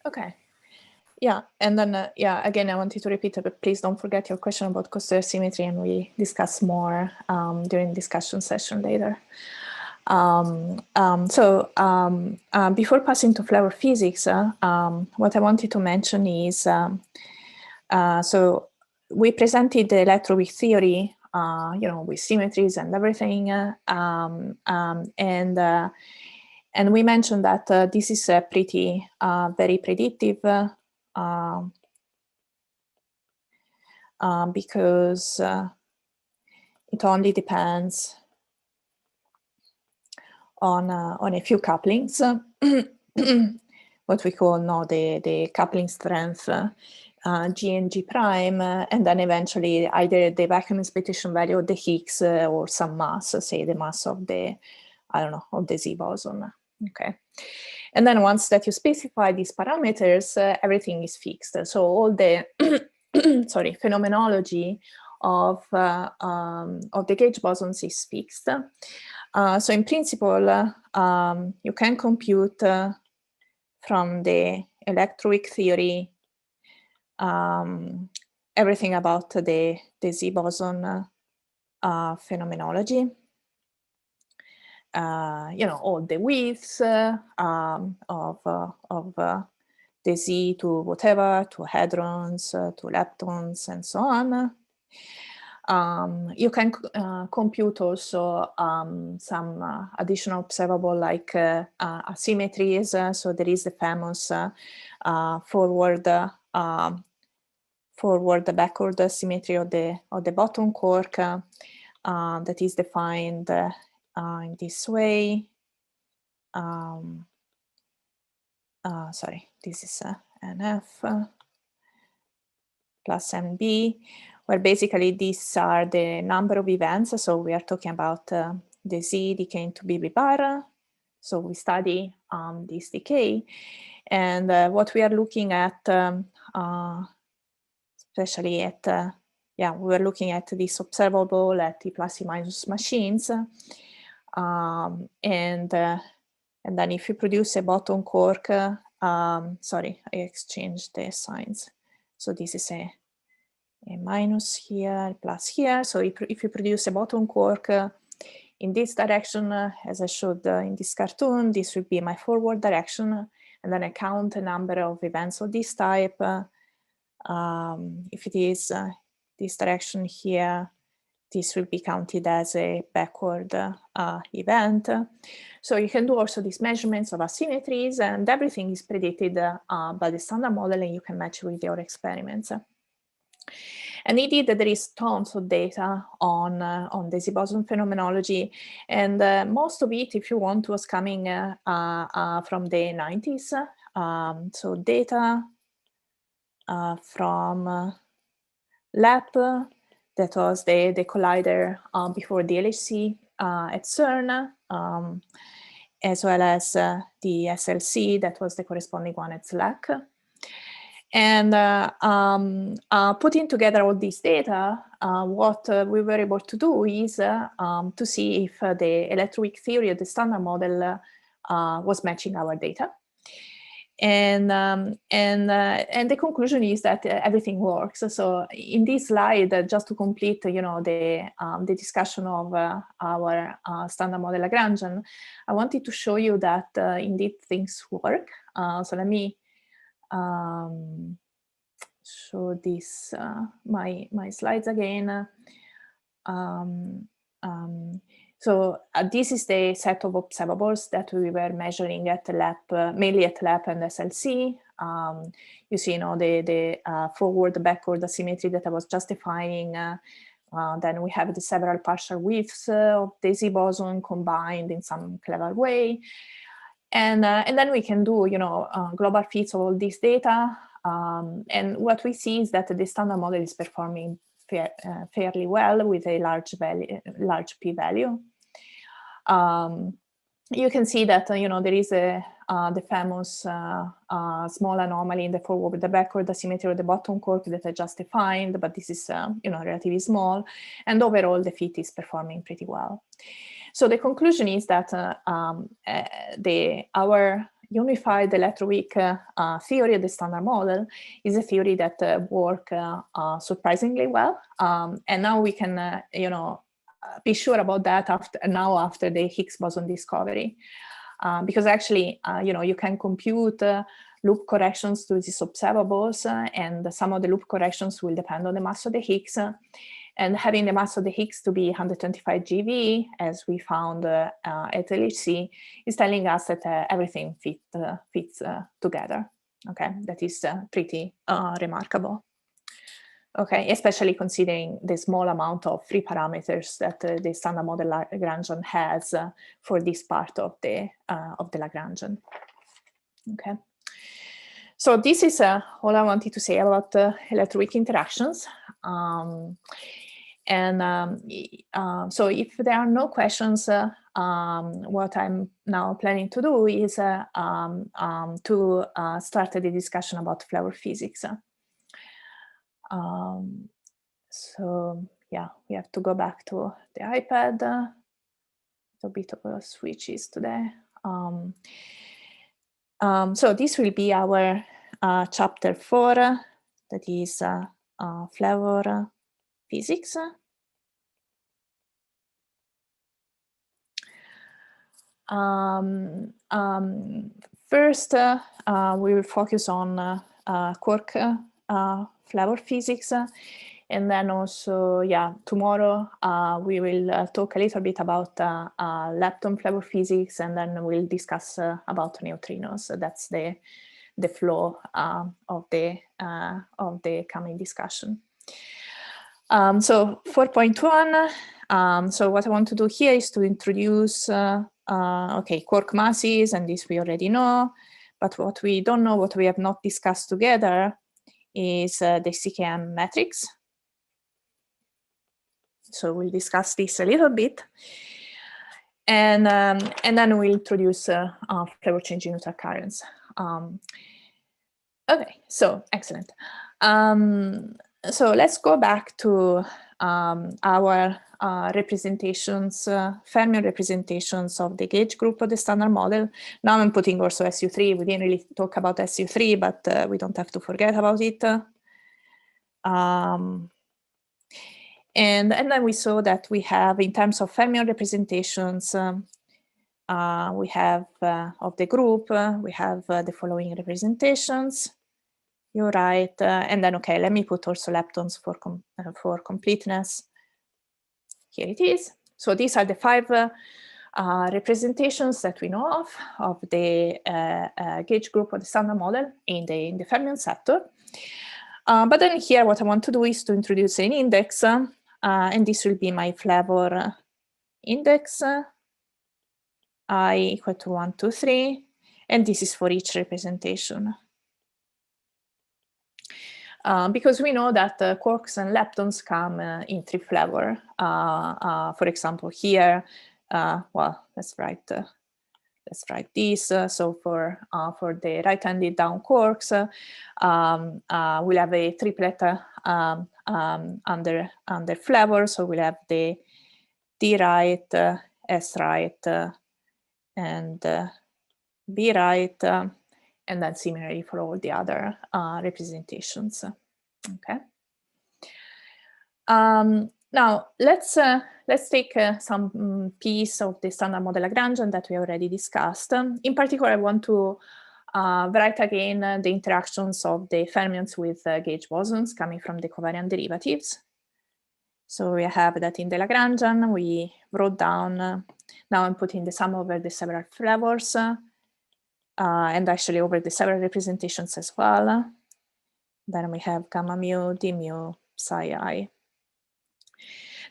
Okay. Yeah, and then, yeah, again, I wanted to repeat, but please don't forget your question about custodial symmetry, and we discuss more during discussion session later. Before passing to flavor physics, what I wanted to mention is, so we presented the Electroweak theory, with symmetries and everything, and we mentioned that this is pretty very predictive because it only depends on a few couplings, what we call now the coupling strength, G and G prime, and then eventually either the vacuum expectation value of the Higgs or some mass, say the mass of the, I don't know, of the Z boson. Okay. And then once that you specify these parameters, everything is fixed. So all the sorry, phenomenology of the gauge bosons is fixed. So in principle, you can compute from the Electroweak theory everything about the Z boson phenomenology. All the widths of the Z to whatever, to hadrons, to leptons, and so on. You can compute also some additional observable like asymmetries. So there is the famous forward-backward symmetry of the bottom quark that is defined in this way. Sorry, this is NF plus NB, where basically these are the number of events. So we are talking about the Z decaying to BB bar. So we study this decay. And what we are looking at, especially at, we were looking at this observable at T plus E minus machines. And then if you produce a bottom quark, sorry, I exchanged the signs. So this is a minus here, plus here. So if you produce a bottom quark in this direction, as I showed in this cartoon, this would be my forward direction. And then I count a number of events of this type. If it is this direction here, this will be counted as a backward event. So you can do also these measurements of asymmetries, and everything is predicted by the standard model, and you can match with your experiments. And indeed, there is tons of data on the Z boson phenomenology, and most of it, if you want, was coming from the 90s. So data from LAP, that was the collider before the LHC at CERN, as well as the SLC, that was the corresponding one at SLAC. And putting together all this data, what we were able to do is to see if the Electroweak theory of the standard model was matching our data. And the conclusion is that everything works. So in this slide, just to complete, the discussion of our standard model Lagrangian, I wanted to show you that indeed things work. So let me show this my slides again. So this is the set of observables that we were measuring at LAP, mainly at LAP and SLC. You see, the forward-backward asymmetry that I was just defining. Then we have the several partial widths of the Z boson combined in some clever way. And then we can do, global fits of all this data. And what we see is that the standard model is performing fairly well with a large p-value. you can see that there is the famous small anomaly in the forward, the backward asymmetry of the bottom quark that I just defined, but this is relatively small, and overall the fit is performing pretty well. So the conclusion is that our unified Electroweak theory of the standard model is a theory that works surprisingly well, and now we can be sure about that after the Higgs boson discovery, because actually you can compute loop corrections to these observables, and some of the loop corrections will depend on the mass of the Higgs. And having the mass of the Higgs to be 125 GeV, as we found at LHC, is telling us that everything fits together. Okay, that is pretty remarkable. Okay, especially considering the small amount of free parameters that the standard model Lagrangian has for this part of the Lagrangian. Okay, so this is all I wanted to say about Electroweak interactions. So if there are no questions, what I'm now planning to do is to start the discussion about flavor physics. So yeah, we have to go back to the iPad. A bit of switches today. So this will be our chapter 4, that is flavor physics. First, we will focus on quark flavor physics, and then also, yeah, tomorrow we will talk a little bit about lepton flavor physics, and then we'll discuss about neutrinos. So that's the flow of the coming discussion. So 4.1. So what I want to do here is to introduce quark masses, and this we already know. But what we don't know, what we have not discussed together, is the CKM matrix. So we'll discuss this a little bit, and then we'll introduce flavor changing neutral currents. Okay, so excellent. So let's go back to our representations, fermion representations of the gauge group of the standard model. Now I'm putting also SU3. We didn't really talk about SU3, but we don't have to forget about it. And then we saw that we have, in terms of fermion representations, we have of the group, we have the following representations. You're right. And then, okay, let me put also leptons for completeness. Here it is. So these are the 5 representations that we know of the gauge group of the standard model in the fermion sector. But then here, what I want to do is to introduce an index, and this will be my flavor index, I = 1, 2, 3, and this is for each representation. Because we know that quarks and leptons come in 3 flavor. For example, here, well, let's write this. So for the right-handed down quarks, we'll have a triplet under flavor. So we'll have the D right, S right, and B right, and then similarly for all the other representations. Okay. Now let's take some piece of the standard model Lagrangian that we already discussed. In particular, I want to write again the interactions of the fermions with gauge bosons coming from the covariant derivatives. So we have that in the Lagrangian. We wrote down. Now I'm putting the sum over the several flavors. And actually over the several representations as well. Then we have gamma mu, d mu, psi I.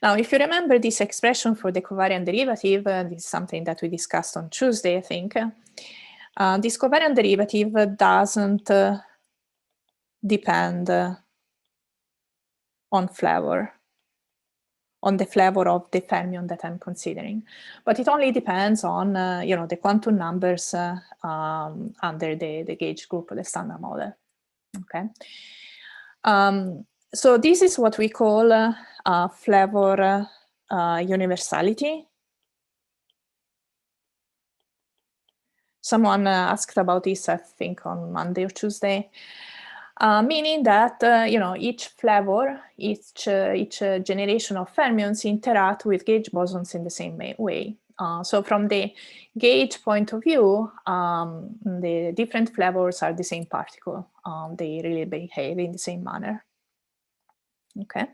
Now, if you remember this expression for the covariant derivative, this is something that we discussed on Tuesday, I think. This covariant derivative doesn't depend on flavor. on the flavor of the fermion that I'm considering. But it only depends on the quantum numbers under the gauge group of the standard model. Okay. So this is what we call flavor universality. Someone asked about this, I think, on Monday or Tuesday. Meaning that each flavor, each generation of fermions interact with gauge bosons in the same way. So from the gauge point of view, the different flavors are the same particle. They really behave in the same manner. Okay.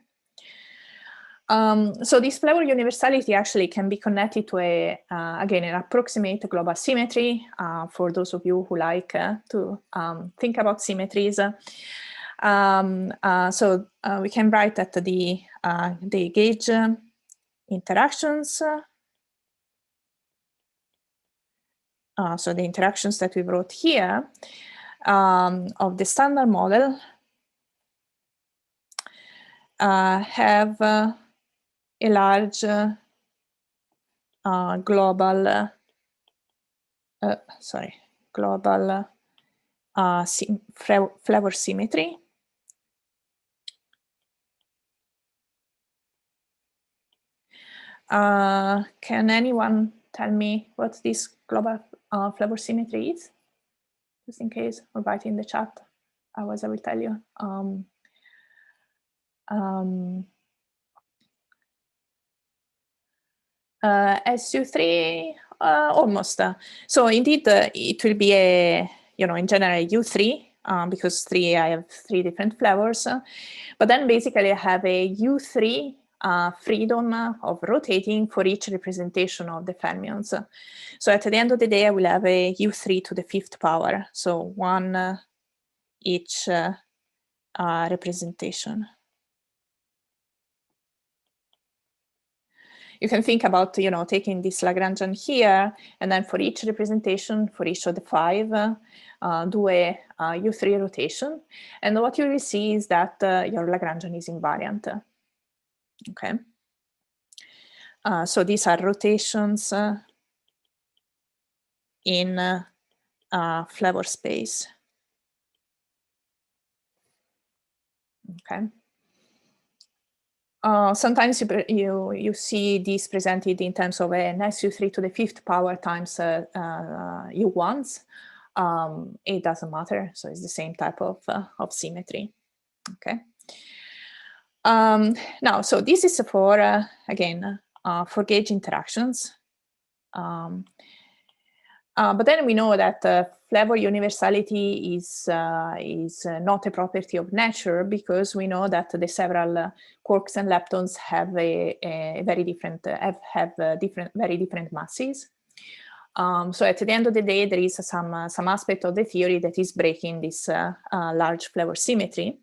So this flavor universality actually can be connected to again, an approximate global symmetry for those of you who like to think about symmetries. So we can write that the gauge interactions, so the interactions that we wrote here of the standard model have a large global flavor symmetry. Can anyone tell me what this global flavor symmetry is? Just in case, or write in the chat. Otherwise, I will tell you. SU3, almost. So indeed, it will be in general, U3, because I have 3 different flavors. But then basically I have a U3 freedom of rotating for each representation of the fermions. So at the end of the day, I will have a U3 to the 5th power. So 1 each representation. You can think about, taking this Lagrangian here, and then for each representation, for each of the 5, do a U3 rotation. And what you will see is that your Lagrangian is invariant. Okay. So these are rotations in flavor space. Okay. Sometimes you see this presented in terms of an SU3 to the 5th power times U1s. It doesn't matter, so it's the same type of symmetry. Okay. Now, so this is for again for gauge interactions. But then we know that flavor universality is not a property of nature, because we know that the several quarks and leptons have very different very different masses. So at the end of the day, there is some aspect of the theory that is breaking this large flavor symmetry.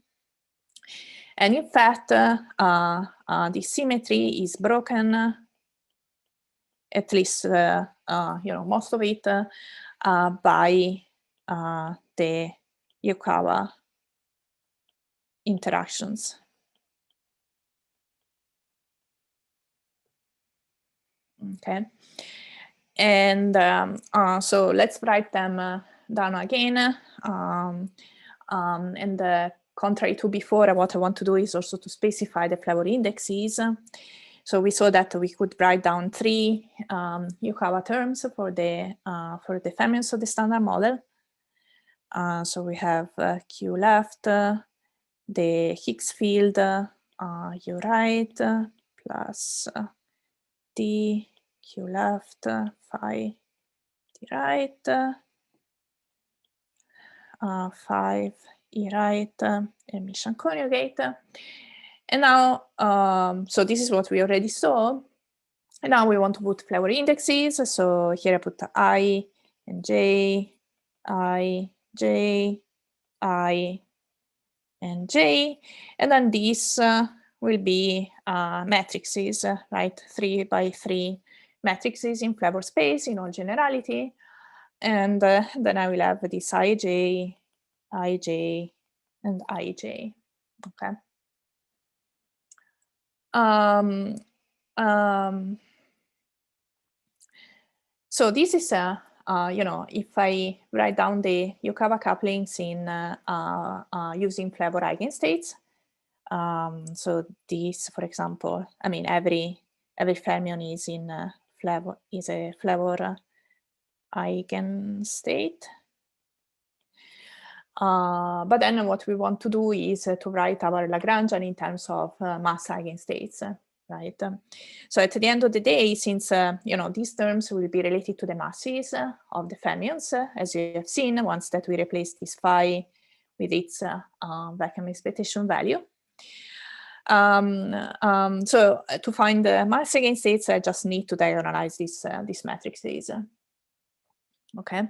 And in fact, the symmetry is broken, at least most of it, by the Yukawa interactions. Okay, and so let's write them down again. And contrary to before, what I want to do is also to specify the flavor indexes. So we saw that we could write down 3 Yukawa terms for the fermions of the standard model. So we have Q left, the Higgs field, U right, plus D Q left, phi D right, 5 E right, emission conjugate. And now, so this is what we already saw. And now we want to put flavor indexes. So here I put I and J, I, J, I, and J. And then these will be matrices, right? 3 by 3 matrices in flavor space in all generality. And then I will have this IJ, IJ, and IJ. Okay. So this is if I write down the Yukawa couplings in using flavor eigenstates. So this, for example, I mean every fermion is in flavor is a flavor eigenstate. But then what we want to do is to write our Lagrangian in terms of mass eigenstates, right? So at the end of the day, since these terms will be related to the masses of the fermions, as you have seen, once that we replace this phi with its vacuum expectation value. So to find the mass eigenstates, I just need to diagonalize this matrices. Okay.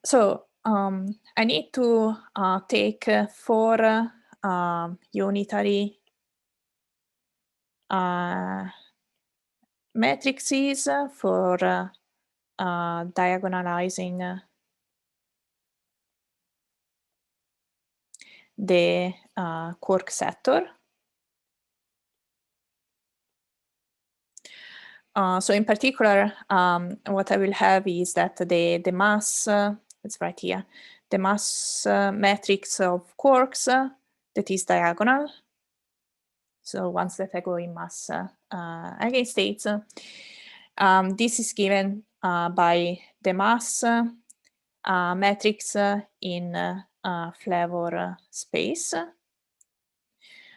So I need to take 4 unitary matrices for diagonalizing the quark sector. So in particular, what I will have is that the mass, it's right here, the mass matrix of quarks that is diagonal. So once that I go in mass eigenstates, this is given by the mass matrix in flavor space.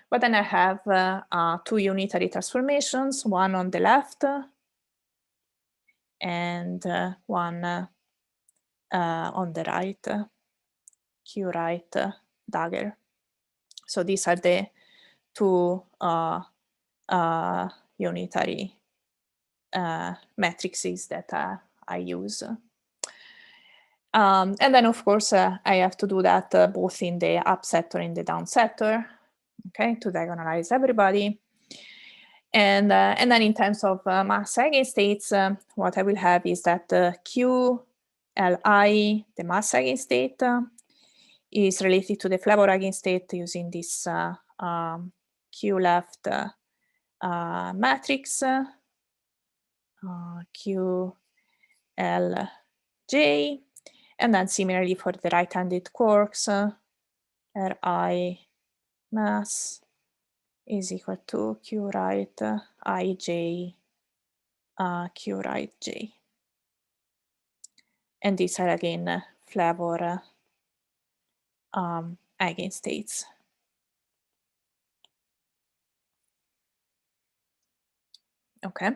But then I have 2 unitary transformations, one on the left and one on the right, Q right dagger. So these are the 2 unitary matrices that I use. And then, of course, I have to do that both in the up sector and the down sector, okay, to diagonalize everybody. And then in terms of mass eigenstates, what I will have is that QLI, the mass eigenstate, is related to the flavor eigenstate using this Q left matrix, QLJ. And then similarly for the right-handed quarks, Ri mass is equal to Q right Ij Q right J. And these are again flavor eigenstates. Okay.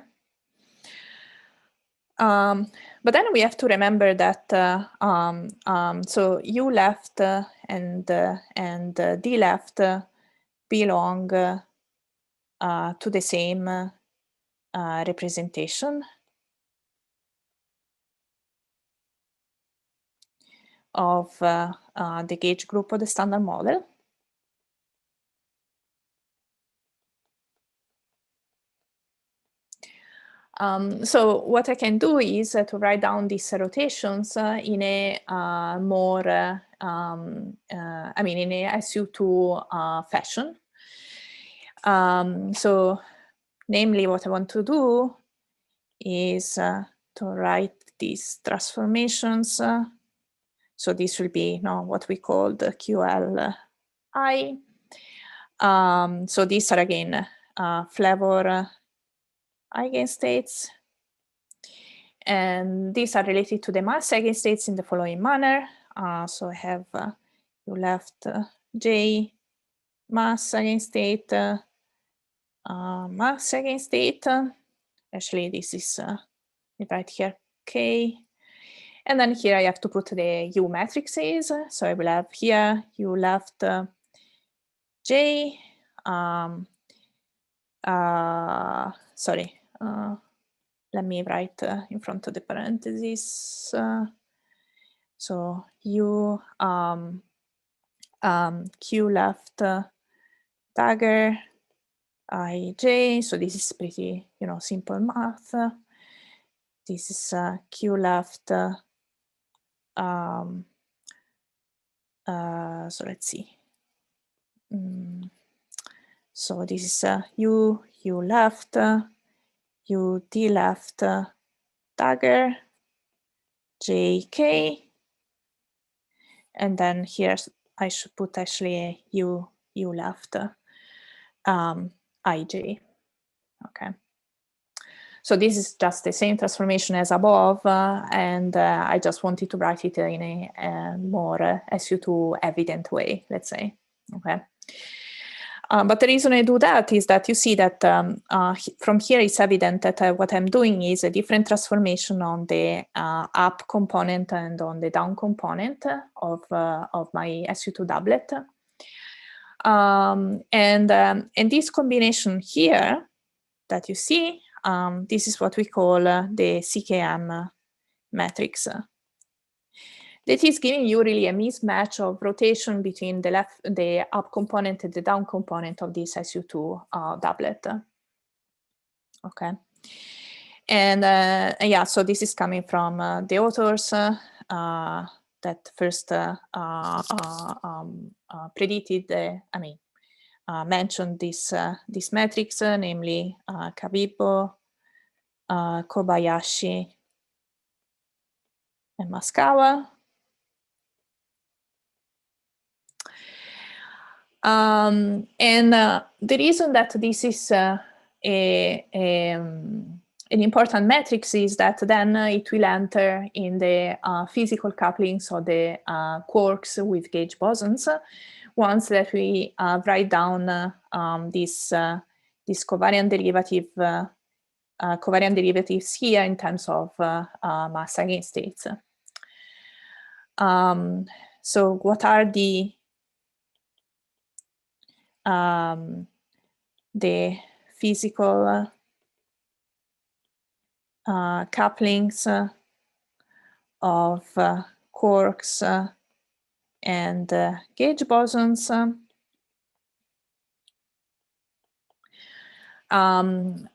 But then we have to remember that so U left and D left belong to the same representation of the gauge group of the standard model. So what I can do is to write down these rotations in a more, I mean, in a SU2 fashion. So namely what I want to do is to write these transformations. So this will be what we call the QLI. So these are again flavor eigenstates, and these are related to the mass eigenstates in the following manner. So I have U left J mass eigenstate, mass eigenstate. Actually, this is right here K, and then here I have to put the U matrices. So I will have here U left J. Sorry. Let me write in front of the parentheses. So U Q left dagger Ij. So this is pretty simple math. This is Q left. So let's see. So this is U left, U D left, dagger, J K, and then here I should put actually a U left, IJ. Okay. So this is just the same transformation as above, and I just wanted to write it in a more SU2 evident way, let's say. Okay. But the reason I do that is that you see that from here it's evident that what I'm doing is a different transformation on the up component and on the down component of my SU2 doublet. And this combination here that you see, this is what we call the CKM matrix. That is giving you really a mismatch of rotation between the up component and the down component of this SU2 doublet. Okay. And yeah, so this is coming from the authors that first predicted, mentioned this matrix, namely Kabibo, Kobayashi, and Maskawa. And the reason that this is an important matrix is that then it will enter in the physical couplings of the quarks with gauge bosons once that we write down this covariant derivatives here in terms of mass eigenstates. So what are the physical couplings of quarks and gauge bosons?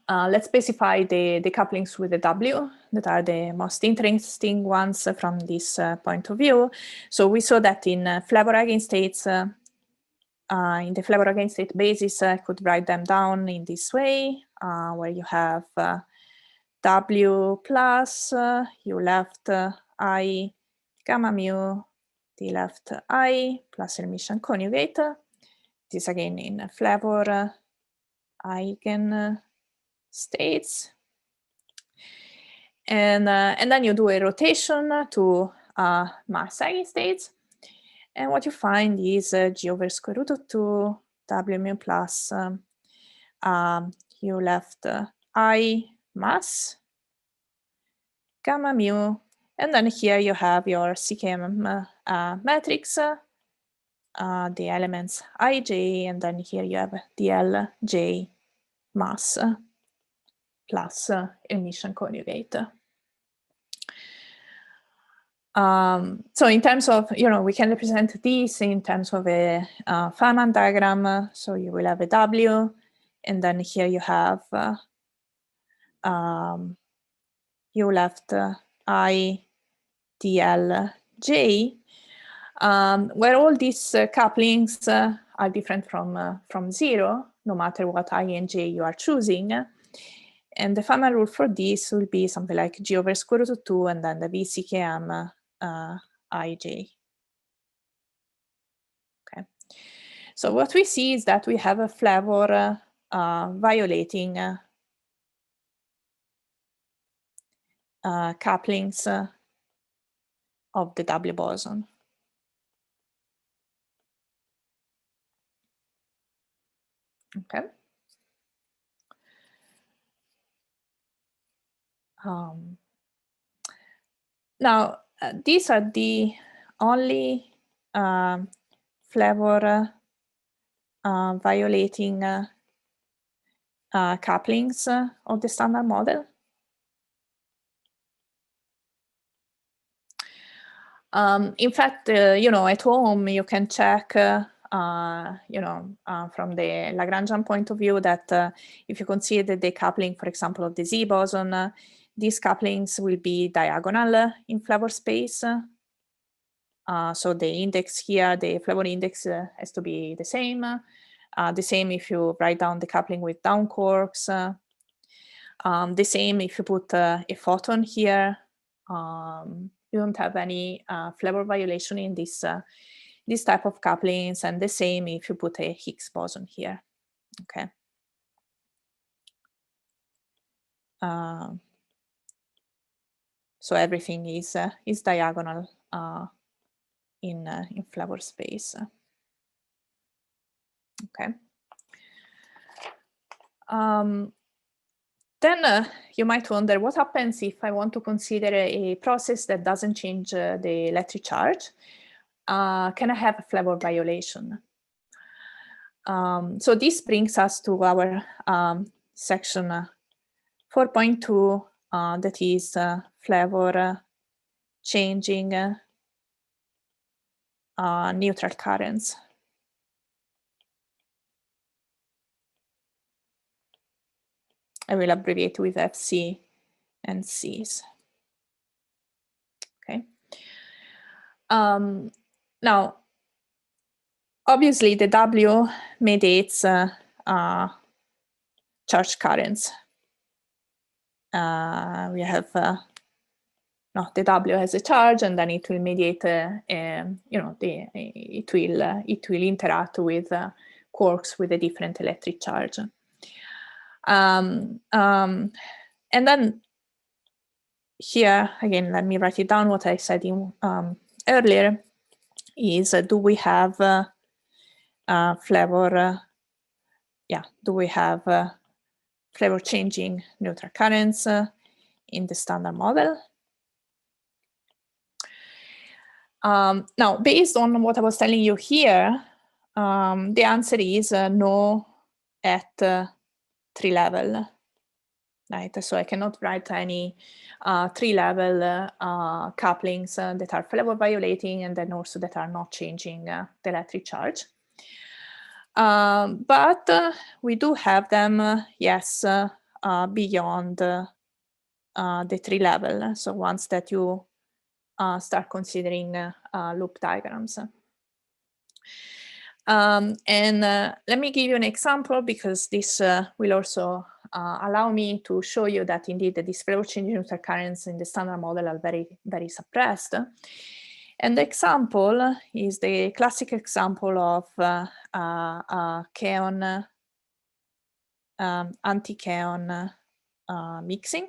Let's specify the couplings with the W that are the most interesting ones from this point of view. So we saw that in flavor eigenstates, in the flavor eigenstate basis, I could write them down in this way, where you have W plus U left I gamma mu D left I plus Hermitian conjugate. This again in flavor eigenstates. And then you do a rotation to mass eigenstates. And what you find is G over square root of 2 W mu plus U left I mass gamma mu. And then here you have your CKM matrix, the elements ij, and then here you have dlj mass plus Hermitian conjugate. So in terms of, we can represent this in terms of a Feynman diagram. So you will have a W, and then here you have U left I dl j, where all these couplings are different from zero, no matter what I and j you are choosing. And the Feynman rule for this will be something like G over square root of 2 and then the VCKM ij. Okay. So what we see is that we have a flavor violating couplings of the W boson. Okay. Now, these are the only flavor violating couplings of the standard model. In fact, at home you can check, from the Lagrangian point of view, that if you consider the coupling, for example, of the Z boson, these couplings will be diagonal in flavor space. So the index here, the flavor index, has to be the same. The same if you write down the coupling with down quarks. The same if you put a photon here. You don't have any flavor violation in this type of couplings, and the same if you put a Higgs boson here. Okay. So everything is diagonal in flavor space. Okay. Then you might wonder what happens if I want to consider a process that doesn't change the electric charge. Can I have a flavor violation? So this brings us to our section 4.2, that is flavor changing neutral currents. I will abbreviate with FC and Cs. Okay. Now, obviously, the W mediates charge currents. We have the W has a charge, and then it will mediate. It will interact with quarks with a different electric charge. And then here again, let me write it down. What I said earlier is, do we have flavor? Do we have flavor changing neutral currents in the standard model? Now, based on what I was telling you here, the answer is no at 3 level, right? So I cannot write any 3-level couplings that are flavor violating and then also that are not changing the electric charge. But we do have them, yes, beyond the 3 level. So once that you start considering loop diagrams. And let me give you an example, because this will also allow me to show you that indeed these flavor changing neutral currents in the standard model are very, very suppressed. And the example is the classic example of kaon anti-kaon mixing.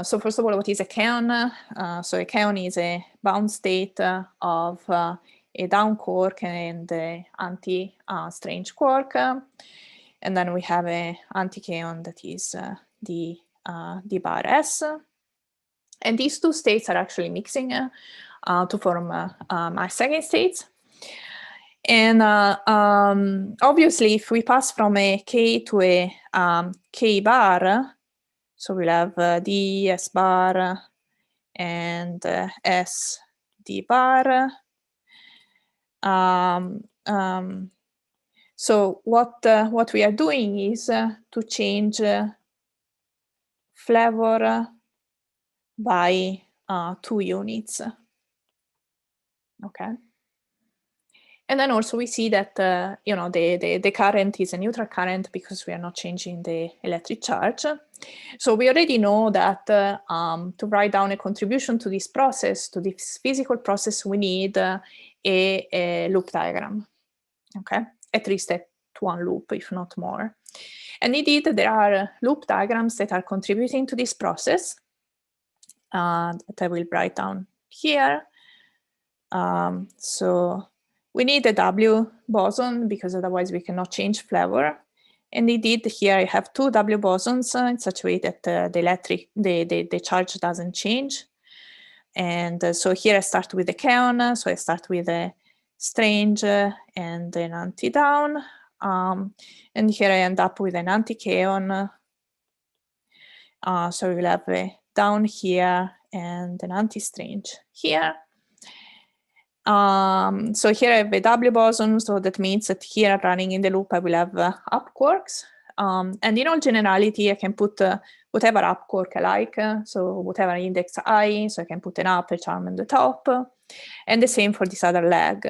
So first of all, what is a kaon? So a kaon is a bound state of a down quark and the anti-strange quark. And then we have a anti-kaon that is d bar s. And these two states are actually mixing to form mass eigenstates. And obviously, if we pass from a k to a k bar, so we'll have d s bar and s d bar. So what we are doing is to change flavor by 2 units. Okay. And then also we see that the current is a neutral current because we are not changing the electric charge. So we already know that to write down a contribution to this process, to this physical process, we need a loop diagram. Okay, at least at 1 loop, if not more. And indeed, there are loop diagrams that are contributing to this process that I will write down here. So we need a W boson because otherwise we cannot change flavor. And indeed, here I have 2 W bosons in such a way that the charge doesn't change. And so here I start with the kaon. So I start with a strange and an anti-down. And here I end up with an anti-kaon. So we will have a down here and an anti-strange here. So here I have a W boson, so that means that here running in the loop I will have up quarks. And in all generality, I can put whatever up quark I like, so whatever index I, so I can put an up, a charm on the top. And the same for this other leg,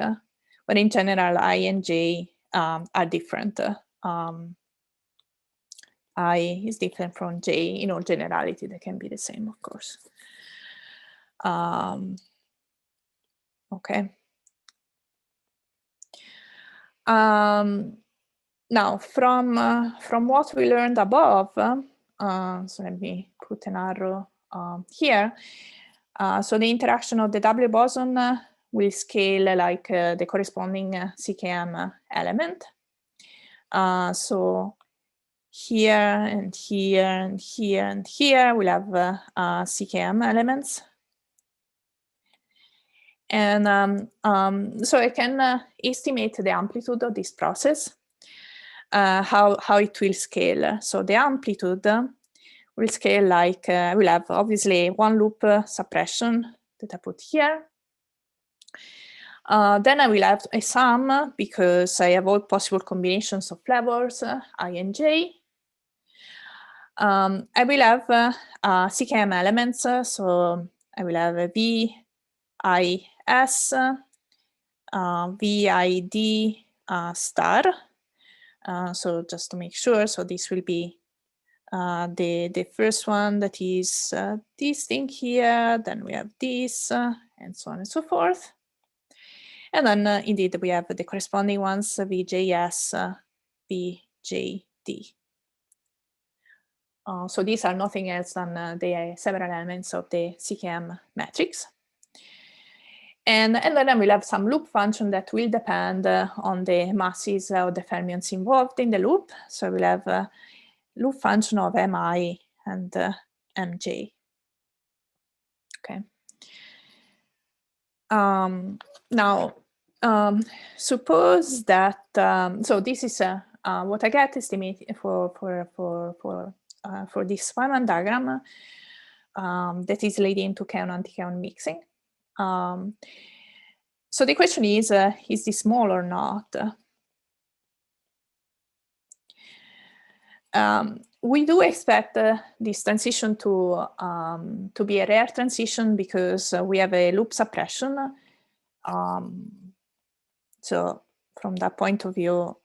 but in general, I and J are different. I is different from J. In all generality, they can be the same, of course. Okay. Now, from what we learned above, so let me put an arrow here. So the interaction of the W boson will scale like the corresponding CKM element. So here and here and here and here we'll have CKM elements. And so I can estimate the amplitude of this process, how it will scale. So the amplitude will scale like, we'll have obviously one loop suppression that I put here. Then I will have a sum because I have all possible combinations of flavors, I and J. I will have CKM elements, so I will have a V, I, S, VID star. So just to make sure, so this will be the first one, that is this thing here, then we have this, and so on and so forth. And then indeed we have the corresponding ones, VJS, VJD. So these are nothing else than the several elements of the CKM matrix. And then I will have some loop function that will depend on the masses of the fermions involved in the loop. So we'll have a loop function of Mi and Mj. Okay. Now, suppose that, so this is what I get estimated for this Feynman diagram that is leading to kaon-anti-kaon mixing. So the question is this small or not? We do expect this transition to be a rare transition because we have a loop suppression. So from that point of view,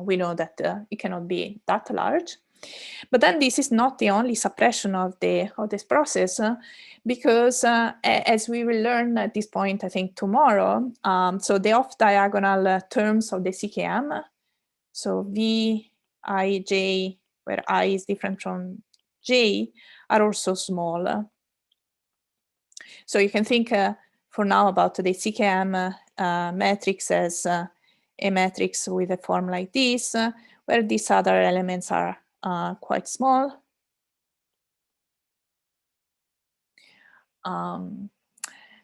we know that it cannot be that large. But then this is not the only suppression of this process, because as we will learn at this point, I think tomorrow, so the off-diagonal terms of the CKM, so V, I, J, where I is different from J, are also small. So you can think for now about the CKM matrix as a matrix with a form like this, where these other elements are quite small.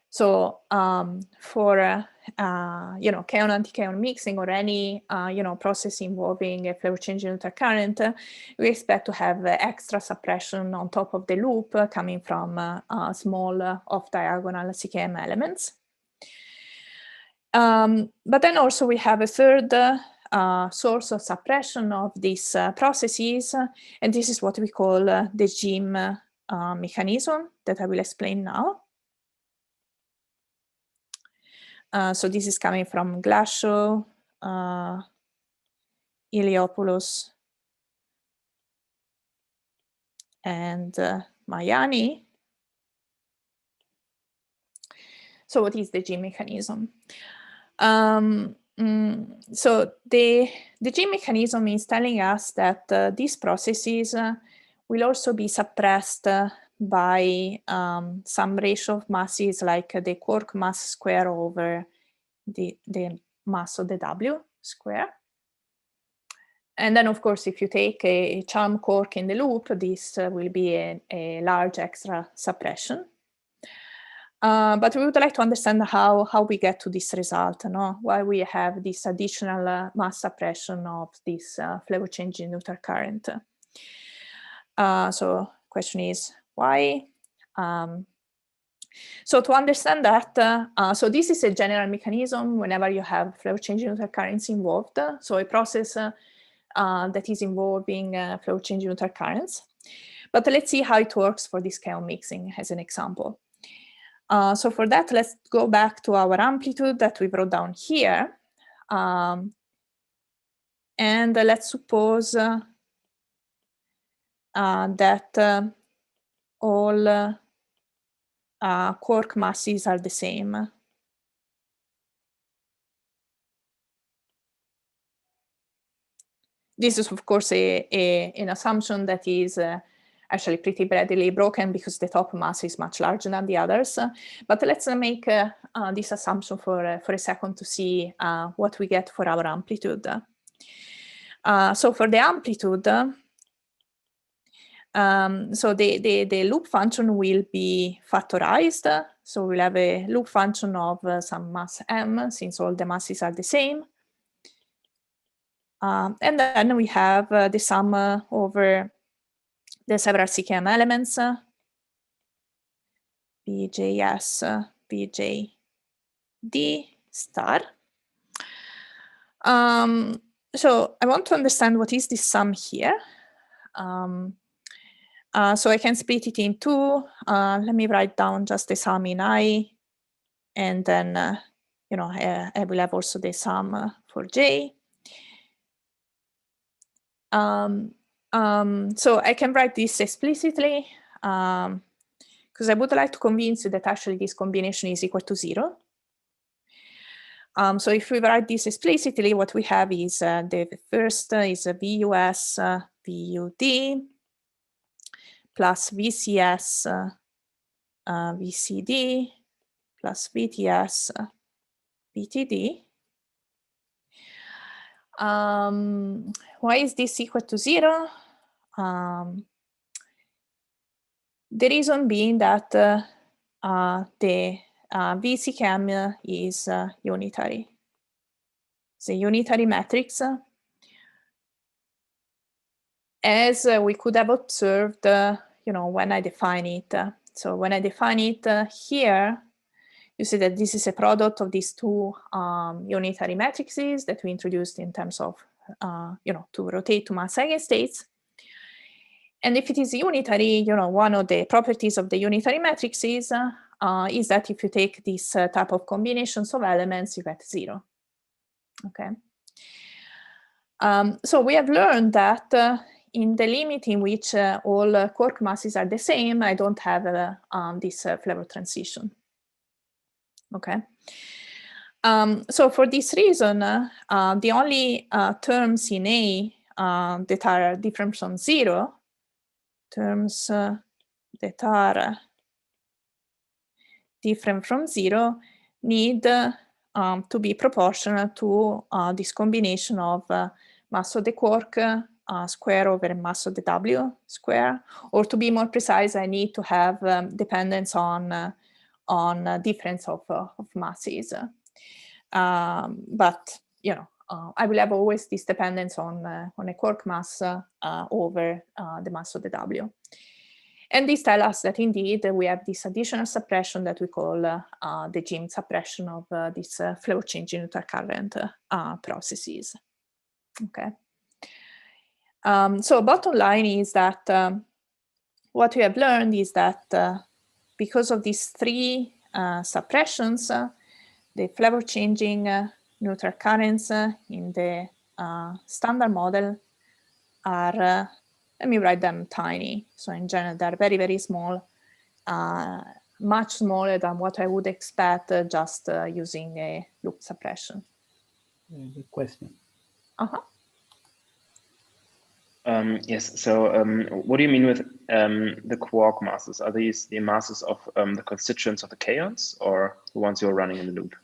So for kaon-anti-kaon mixing or any process involving a flavor change in neutral current, we expect to have extra suppression on top of the loop coming from small off-diagonal CKM elements. But then also we have a third source of suppression of these processes, and this is what we call the Jim mechanism that I will explain now. So this is coming from Glashow, Iliopoulos, and Mayani. So what is the Jim mechanism? So the Jim mechanism is telling us that these processes will also be suppressed by some ratio of masses, like the quark mass square over the mass of the W square. And then, of course, if you take a charm quark in the loop, this will be a large extra suppression. But we would like to understand how we get to this result, why we have this additional mass suppression of this flavor change in neutral current. So question is, why? So to understand that, so this is a general mechanism whenever you have flavor change in neutral currents involved. So a process that is involving flavor change in neutral currents. But let's see how it works for this kaon mixing as an example. So for that, let's go back to our amplitude that we wrote down here. And let's suppose that all quark masses are the same. This is, of course, an assumption that is actually pretty readily broken because the top mass is much larger than the others. But let's make this assumption for a second to see what we get for our amplitude. So for the amplitude, so the loop function will be factorized. So we'll have a loop function of some mass m, since all the masses are the same. And then we have the sum over the several CKM elements, BJS, BJD star. So I want to understand what is this sum here. So I can split it in two. Let me write down just the sum in I, and then I will have also the sum for J. So I can write this explicitly because I would like to convince you that actually this combination is equal to 0. So if we write this explicitly, what we have is the first is a VUS VUD plus VCS VCD plus VTS VTD. Why is this equal to 0? The reason being that the VCKM is unitary. It's a unitary matrix, as we could have observed, when I define it. So when I define it here, you see that this is a product of these two unitary matrices that we introduced in terms of, to rotate to mass eigenstates. And if it is unitary, one of the properties of the unitary matrices is that if you take this type of combinations of elements, you get 0. Okay. So we have learned that in the limit in which all quark masses are the same, I don't have this flavor transition. Okay. So for this reason, the only terms in A that are different from 0, terms that are different from 0 need to be proportional to this combination of mass of the quark square over mass of the W square, or to be more precise, I need to have dependence on difference of masses. But I will have always this dependence on a quark mass over the mass of the W. And this tells us that indeed we have this additional suppression that we call the Jim suppression of this flow change in neutral current processes. Okay. So bottom line is that what we have learned is that because of these three suppressions, the flavor changing neutral currents in the standard model are, let me write them tiny. So in general, they're very, very small, much smaller than what I would expect just using a loop suppression. Good question. Yes, so what do you mean with the quark masses? Are these the masses of the constituents of the kaons, or the ones you're running in the loop?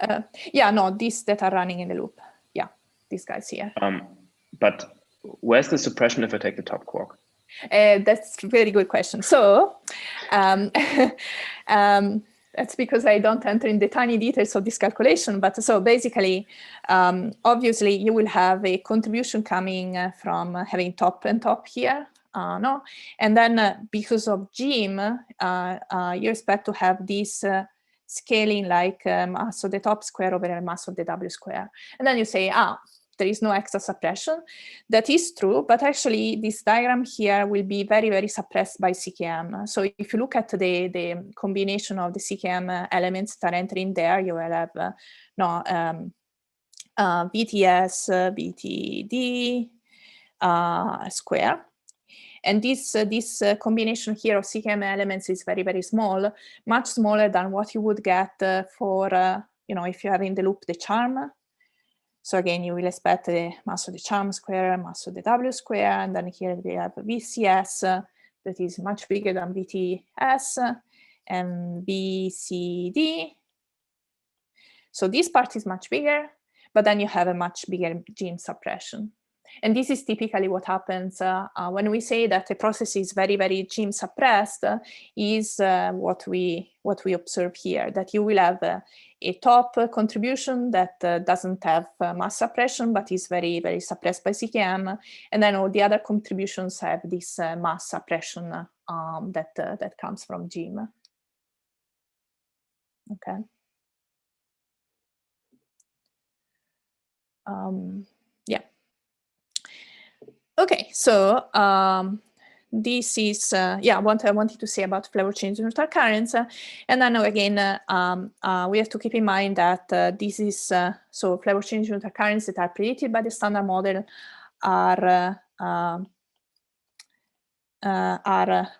Yeah, no, these that are running in the loop. Yeah, these guys here. But where's the suppression if I take the top quark? That's a very good question. So that's because I don't enter in the tiny details of this calculation. But so basically, obviously, you will have a contribution coming from having top and top here. No, and then because of Jim, you expect to have this scaling like mass of the top square over mass of the W square. And then you say, there is no extra suppression. That is true, but actually this diagram here will be very, very suppressed by CKM. So if you look at the combination of the CKM elements that are entering there, you will have VTS, VTD square. And this combination here of CKM elements is very, very small, much smaller than what you would get for, if you have in the loop the charm. So again, you will expect the mass of the charm square, mass of the W square, and then here we have VCS that is much bigger than VTS, and BCD. So this part is much bigger, but then you have a much bigger gene suppression. And this is typically what happens when we say that a process is very, very gene suppressed, is what we observe here, that you will have a top contribution that doesn't have mass suppression, but is very, very suppressed by CKM. And then all the other contributions have this mass suppression that comes from gene. Okay. Yeah. Okay, so this is, what I wanted to say about flavor change in neutral currents. And then again, we have to keep in mind that this is, so flavor change in neutral currents that are predicted by the standard model are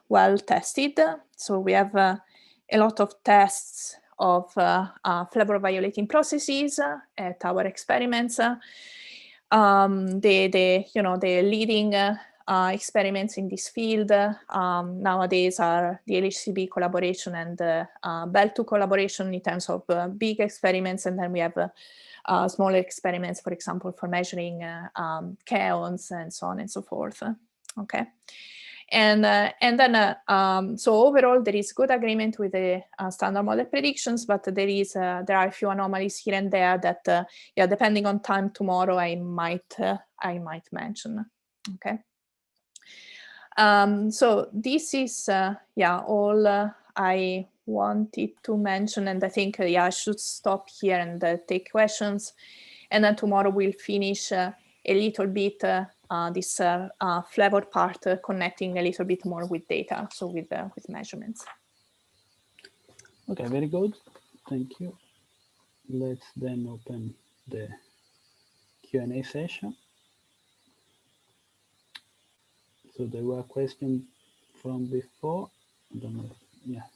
well tested. So we have a lot of tests of flavor violating processes at our experiments. The leading experiments in this field nowadays are the LHCb collaboration and BEL2 collaboration in terms of big experiments, and then we have smaller experiments, for example, for measuring kaons and so on and so forth. Okay. And then, so overall, there is good agreement with the standard model predictions, but there are a few anomalies here and there that, depending on time tomorrow, I might mention. Okay. So this is, all I wanted to mention, and I think, I should stop here and take questions, and then tomorrow we'll finish a little bit this flavor part, connecting a little bit more with data, so with measurements. Okay, very good. Thank you. Let's then open the Q&A session. So there were questions from before. I don't know. Yeah.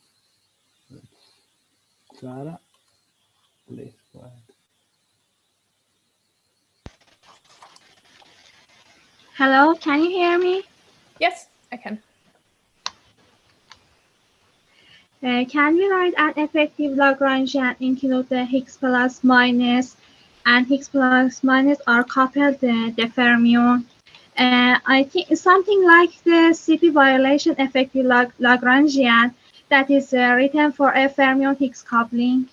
Sarah, please go ahead. Hello, can you hear me? Yes, I can. Can we write an effective Lagrangian include the Higgs plus minus, and Higgs plus minus are coupled the fermion? I think something like the CP violation effective Lagrangian that is written for a fermion Higgs coupling.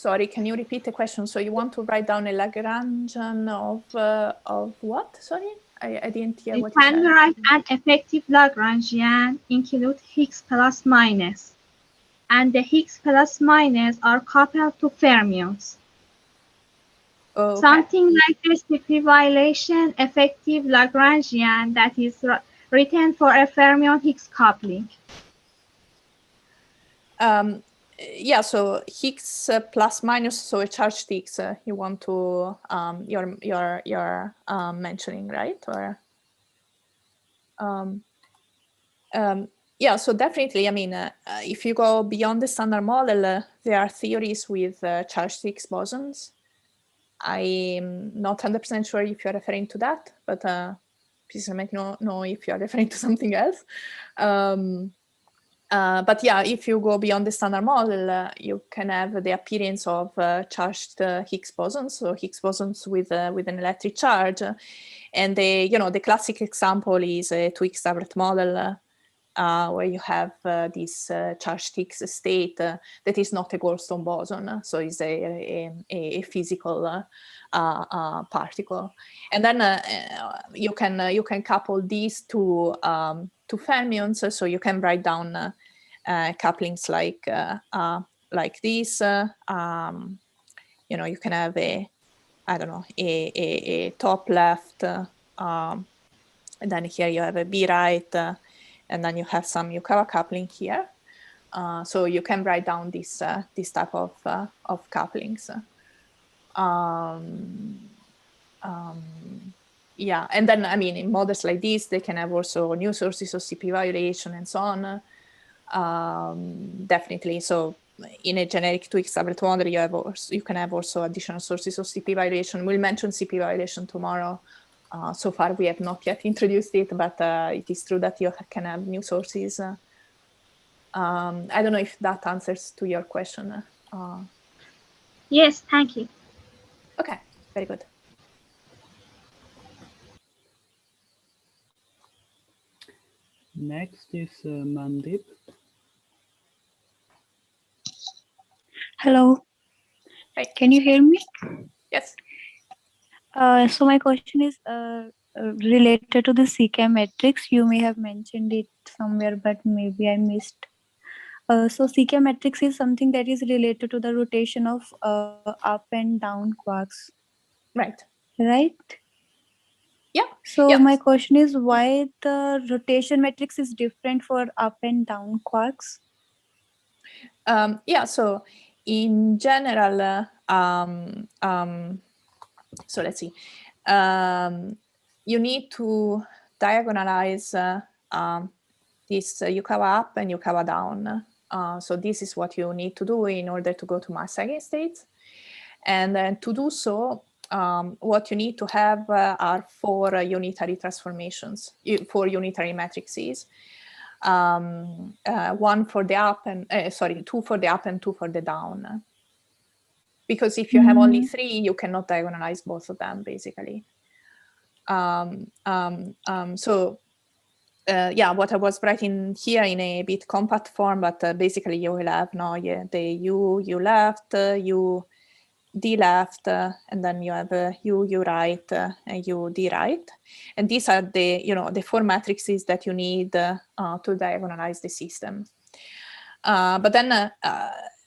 Sorry, can you repeat the question? So you want to write down a Lagrangian of what? Sorry, I didn't hear what you said. Can we write an effective Lagrangian include Higgs plus minus, and the Higgs plus minus are coupled to fermions? Okay. Something like this CP violation effective Lagrangian that is written for a fermion Higgs coupling. Yeah, so Higgs plus minus, so a charged Higgs you want to you're mentioning, right? Or yeah, so definitely, I mean, if you go beyond the standard model, there are theories with charged Higgs bosons. I'm not 100% sure if you're referring to that, but please let me know if you're referring to something else. But yeah, if you go beyond the standard model, you can have the appearance of charged Higgs bosons, so Higgs bosons with an electric charge. And the classic example is a 2X doublet model where you have this charged Higgs state that is not a Goldstone boson, so it's a physical particle. And then you can couple these to fermions, so you can write down couplings like this. you know, you can have a, I don't know, a top left, and then here you have a B right, and then you have some Yukawa coupling here. So you can write down this type of couplings. Yeah, and then, I mean, in models like this, they can have also new sources of CP violation and so on. Definitely. So in a generic 2x tablet model, you can have also additional sources of CP violation. We'll mention CP violation tomorrow. So far, we have not yet introduced it, but it is true that you can have new sources. I don't know if that answers to your question. Yes, thank you. Okay, very good. Next is Mandeep. Hello. Hey. Can you hear me? Yes. So my question is related to the CK matrix. You may have mentioned it somewhere, but maybe I missed. So CK matrix is something that is related to the rotation of up and down quarks. Right. Right? Yeah. So yeah. my question is why the rotation matrix is different for up and down quarks? Yeah, so in general, so let's see, you need to diagonalize this Yukawa up and Yukawa down. So this is what you need to do in order to go to mass eigenstates. And then to do so, what you need to have are 4 unitary transformations, 4 unitary matrices. 1 for the up and 2 for the up and 2 for the down. Because if you have only 3, you cannot diagonalize both of them, basically. Yeah, what I was writing here in a bit compact form, but basically you will have the U left, U D left, and then you have U right, and U D right. And these are the, the 4 matrices that you need to diagonalize the system. But then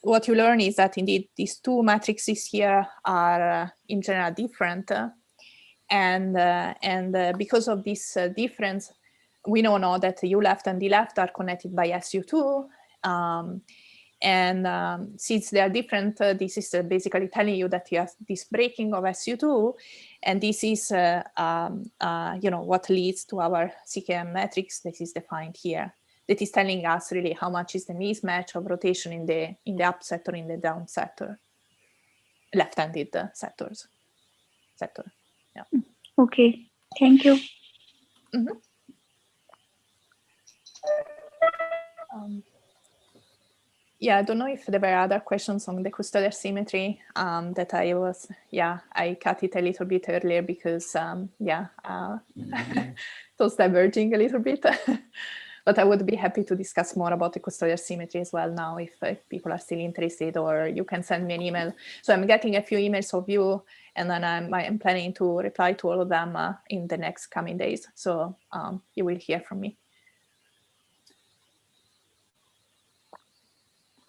what you learn is that indeed these 2 matrices here are in general different. And because of this difference, we know now that U left and D left are connected by SU2. And since they are different, this is basically telling you that you have this breaking of SU2, and this is what leads to our CKM matrix that is defined here. That is telling us really how much is the mismatch of rotation in the up sector, in the down sector, left-handed sector. Yeah. Okay, thank you. Mm-hmm. Yeah, I don't know if there were other questions on the custodial symmetry that I cut it a little bit earlier because, it was diverging a little bit. But I would be happy to discuss more about the custodial symmetry as well now if people are still interested, or you can send me an email. So I'm getting a few emails of you, and then I'm planning to reply to all of them in the next coming days. So you will hear from me.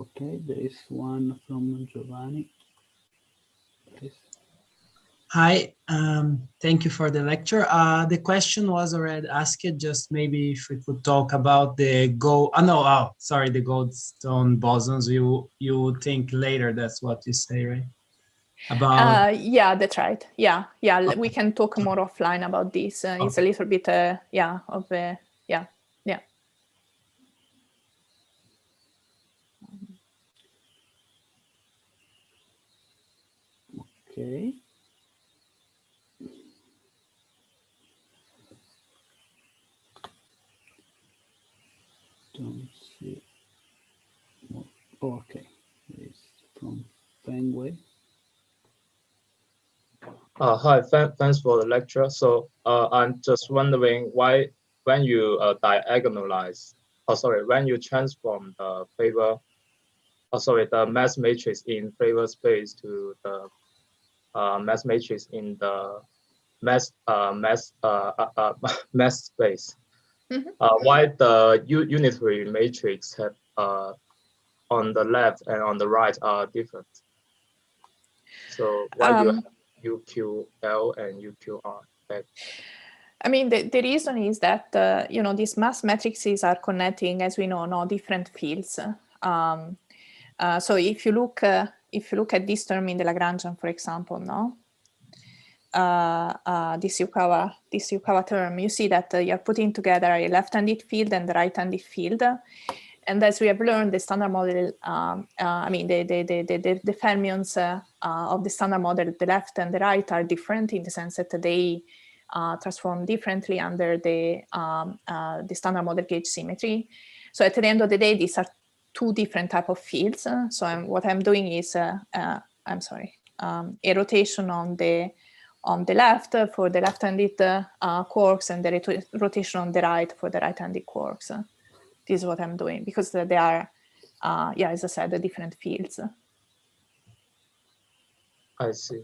Okay, there is one from Giovanni. Please. Hi, thank you for the lecture. The question was already asked, just maybe if we could talk about the the Goldstone bosons. You think later, that's what you say, right? About yeah, that's right. Yeah, we can talk more offline about this. It's a little bit Okay. Don't see. Okay, it's from Fengwei. Hi, thanks for the lecture. So I'm just wondering why, when you when you transform the the mass matrix in Flavor space to the mass matrix in the mass space. Mm-hmm. Why the unitary matrix have on the left and on the right are different? So why do you have UQL and UQR? I mean, the reason is that, these mass matrices are connecting, as we know, no different fields. So if you look at this term in the Lagrangian, for example, no, this Yukawa term, you see that you're putting together a left-handed field and the right-handed field. And as we have learned, the standard model, the fermions of the standard model, the left and the right, are different in the sense that they transform differently under the standard model gauge symmetry. So at the end of the day, these are two different type of fields. So what I'm doing is, a rotation on the left for the left-handed quarks and the rotation on the right for the right-handed quarks. This is what I'm doing because they are, as I said, the different fields. I see.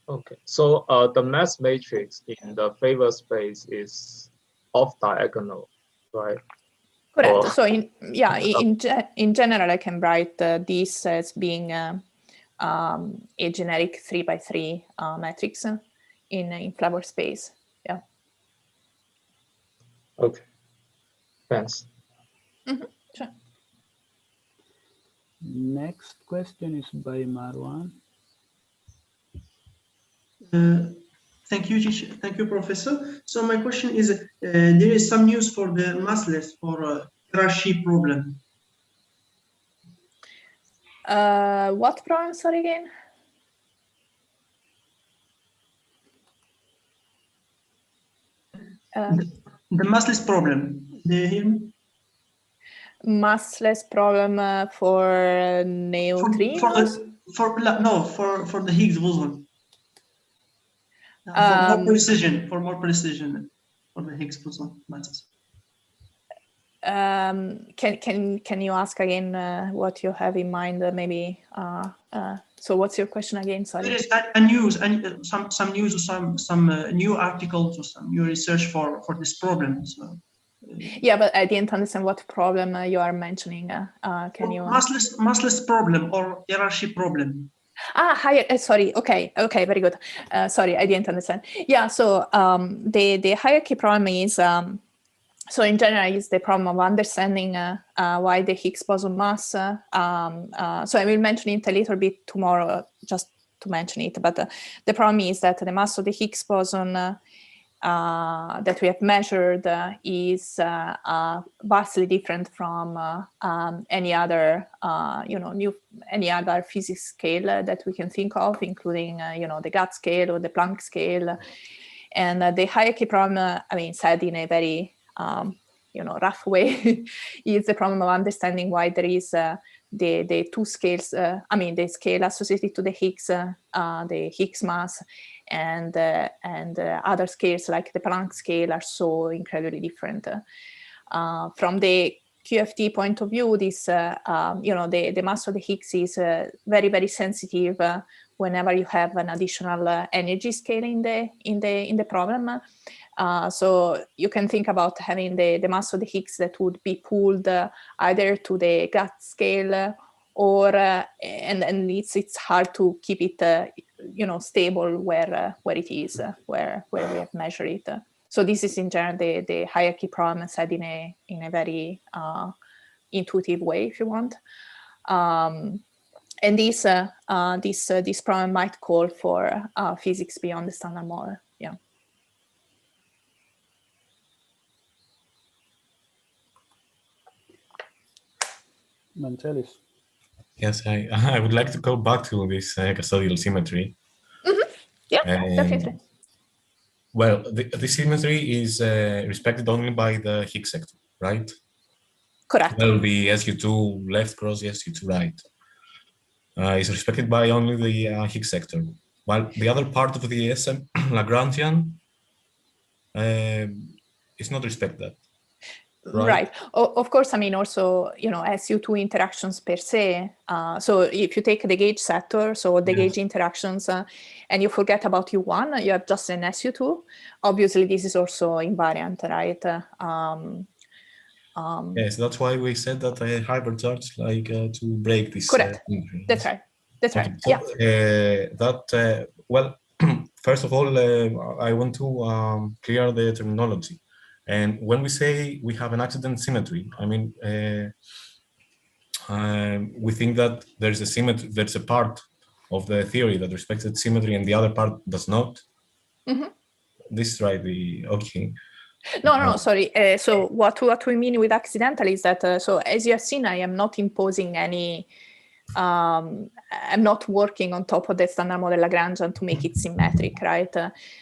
Okay. So the mass matrix in the favor space is off diagonal, right? Correct. Or, so in general, I can write this as being a generic 3x3 matrix in Flavor space. Yeah. Okay. Thanks. Sure. Next question is by Marwan. Thank you, Professor. So my question is, there is some news for the massless for hierarchy problem. What problem, sorry, again? The massless problem. Do you hear me? Massless problem for neutrinos? For the Higgs boson. For more precision for the Higgs boson masses. Can you ask again what you have in mind? Maybe. So what's your question again? Sorry. There is a news and some news or some new articles or some new research for this problem. So. Yeah, but I didn't understand what problem you are mentioning. Can you? Massless problem or hierarchy problem. Sorry. Okay, very good. Sorry, I didn't understand. Yeah, so the hierarchy problem is, so in general, is the problem of understanding why the Higgs boson mass. So I will mention it a little bit tomorrow, just to mention it. But the problem is that the mass of the Higgs boson that we have measured is vastly different from any other, any other physics scale that we can think of, including, the Gatt scale or the Planck scale. And the hierarchy problem, said in a very, rough way, is the problem of understanding why there is the two scales, the scale associated to the Higgs mass, and other scales like the Planck scale are so incredibly different. From the QFT point of view, this, the mass of the Higgs is very, very sensitive whenever you have an additional energy scale in the problem. So you can think about having the mass of the Higgs that would be pulled either to the Gatt scale, or and it's hard to keep it stable where it is, where we have measured it. So this is in general the hierarchy problem said in a very intuitive way, if you want. And this problem might call for physics beyond the standard model. Yeah. Vangelis. Yes, I would like to go back to this custodial symmetry. Mm-hmm. Yeah, definitely. Well, this symmetry is respected only by the Higgs sector, right? Correct. Well, the SU2 left cross the SU2 right is respected by only the Higgs sector, while the other part of the SM Lagrangian is not respected. Right. Of course, also, SU2 interactions per se. So if you take the gauge sector, so the gauge interactions, and you forget about U1, you have just an SU2. Obviously, this is also invariant, right? Yes, that's why we said that hypercharge to break this. Correct. Symmetry. That's right. That's right. So, Yeah. Well, first of all, I want to clear the terminology. And when we say we have an accident symmetry, I mean, we think that there's a symmetry, there's a part of the theory that respects its symmetry and the other part does not. Mm-hmm. This is right. Okay. No, sorry. So what we mean with accidental is that, so as you have seen, I am not imposing any, I'm not working on top of the standard model Lagrangian to make it symmetric, right?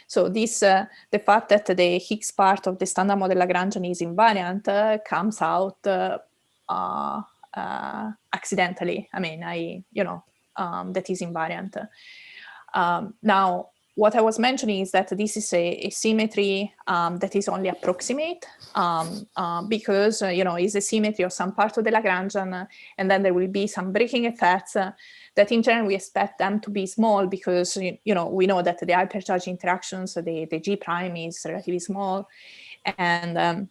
So this, the fact that the Higgs part of the standard model Lagrangian is invariant comes out accidentally. I mean, that is invariant. Now, what I was mentioning is that this is a symmetry that is only approximate because, it's a symmetry of some part of the Lagrangian, and then there will be some breaking effects that in general we expect them to be small because, we know that the hypercharge interactions, the G prime is relatively small. And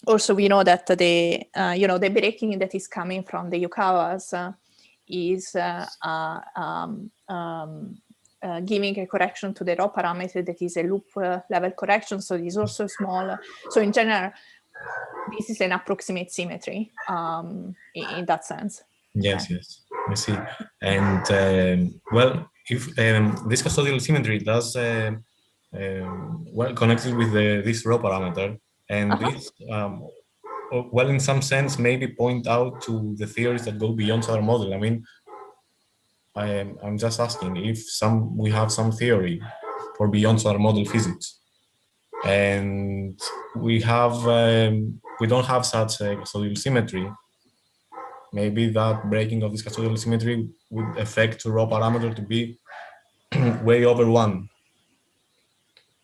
also we know that the breaking that is coming from the Yukawas is giving a correction to the rho parameter that is a loop level correction, so it is also small. So in general, this is an approximate symmetry in that sense. Yes, yes, I see. And well, if this custodial symmetry does well connected with this rho parameter, and this well, in some sense, maybe point out to the theories that go beyond our model. I mean, I'm just asking if we have some theory for beyond our model physics, and we don't have such a custodial symmetry. Maybe that breaking of this custodial symmetry would affect the rho parameter to be way over 1.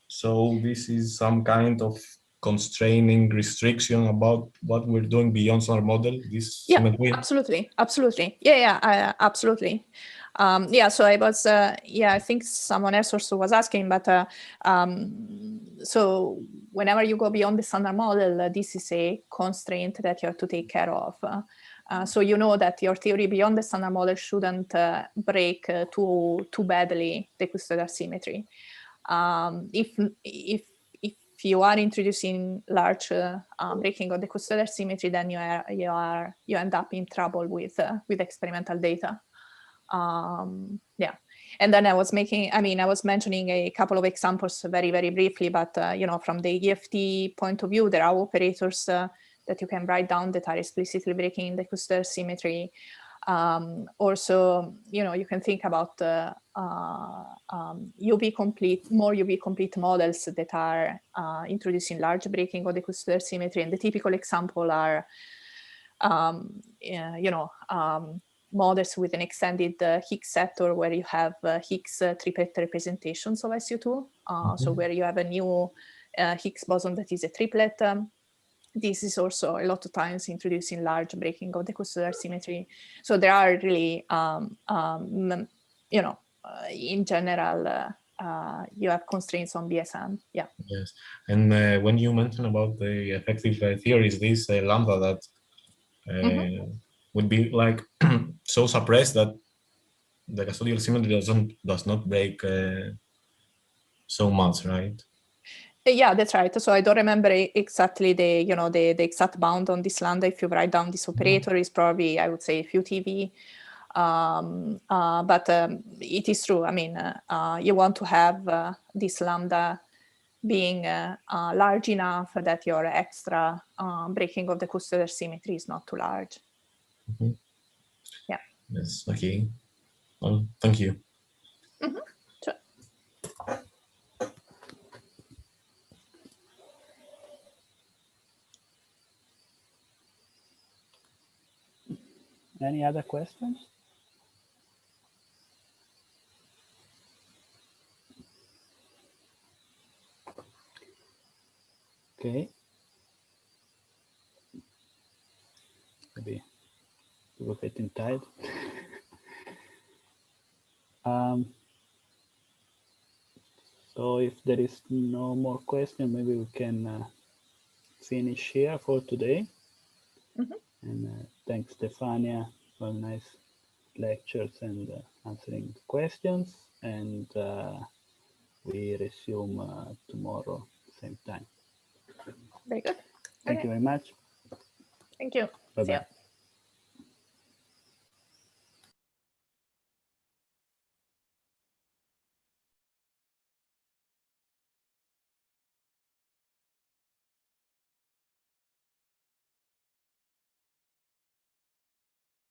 So this is some kind of constraining restriction about what we're doing beyond our model. This symmetry. Absolutely. Yeah, absolutely. So I was, I think someone else also was asking, but so whenever you go beyond the standard model, this is a constraint that you have to take care of. So you know that your theory beyond the standard model shouldn't break too badly the custodial symmetry. If you are introducing large breaking of the custodial symmetry, then you end up in trouble with experimental data. And then I was mentioning a couple of examples very, very briefly, but from the EFT point of view, there are operators that you can write down that are explicitly breaking the custodial symmetry. Also, you can think about more UV complete models that are introducing large breaking of the custodial symmetry. And the typical example are, models with an extended Higgs sector where you have Higgs triplet representations of SU2. So where you have a new Higgs boson that is a triplet. This is also a lot of times introducing large breaking of the custodial symmetry. So there are really, in general, you have constraints on BSM. Yeah. Yes, and when you mentioned about the effective theories, this lambda that would be like so suppressed that the custodial symmetry does not break so much, right? Yeah, that's right. So I don't remember exactly the exact bound on this lambda. If you write down this operator, is probably, I would say, a few TeV. But it is true. I mean, you want to have this lambda being large enough that your extra breaking of the custodial symmetry is not too large. Yeah. Yes. Okay. Well, thank you. Sure. Any other questions? Okay. Maybe we're getting tired. So if there is no more question, maybe we can finish here for today. And thanks, Stefania, for nice lectures and answering questions. And we resume tomorrow, same time. Very good. Thank you very much. Thank you. Bye-bye.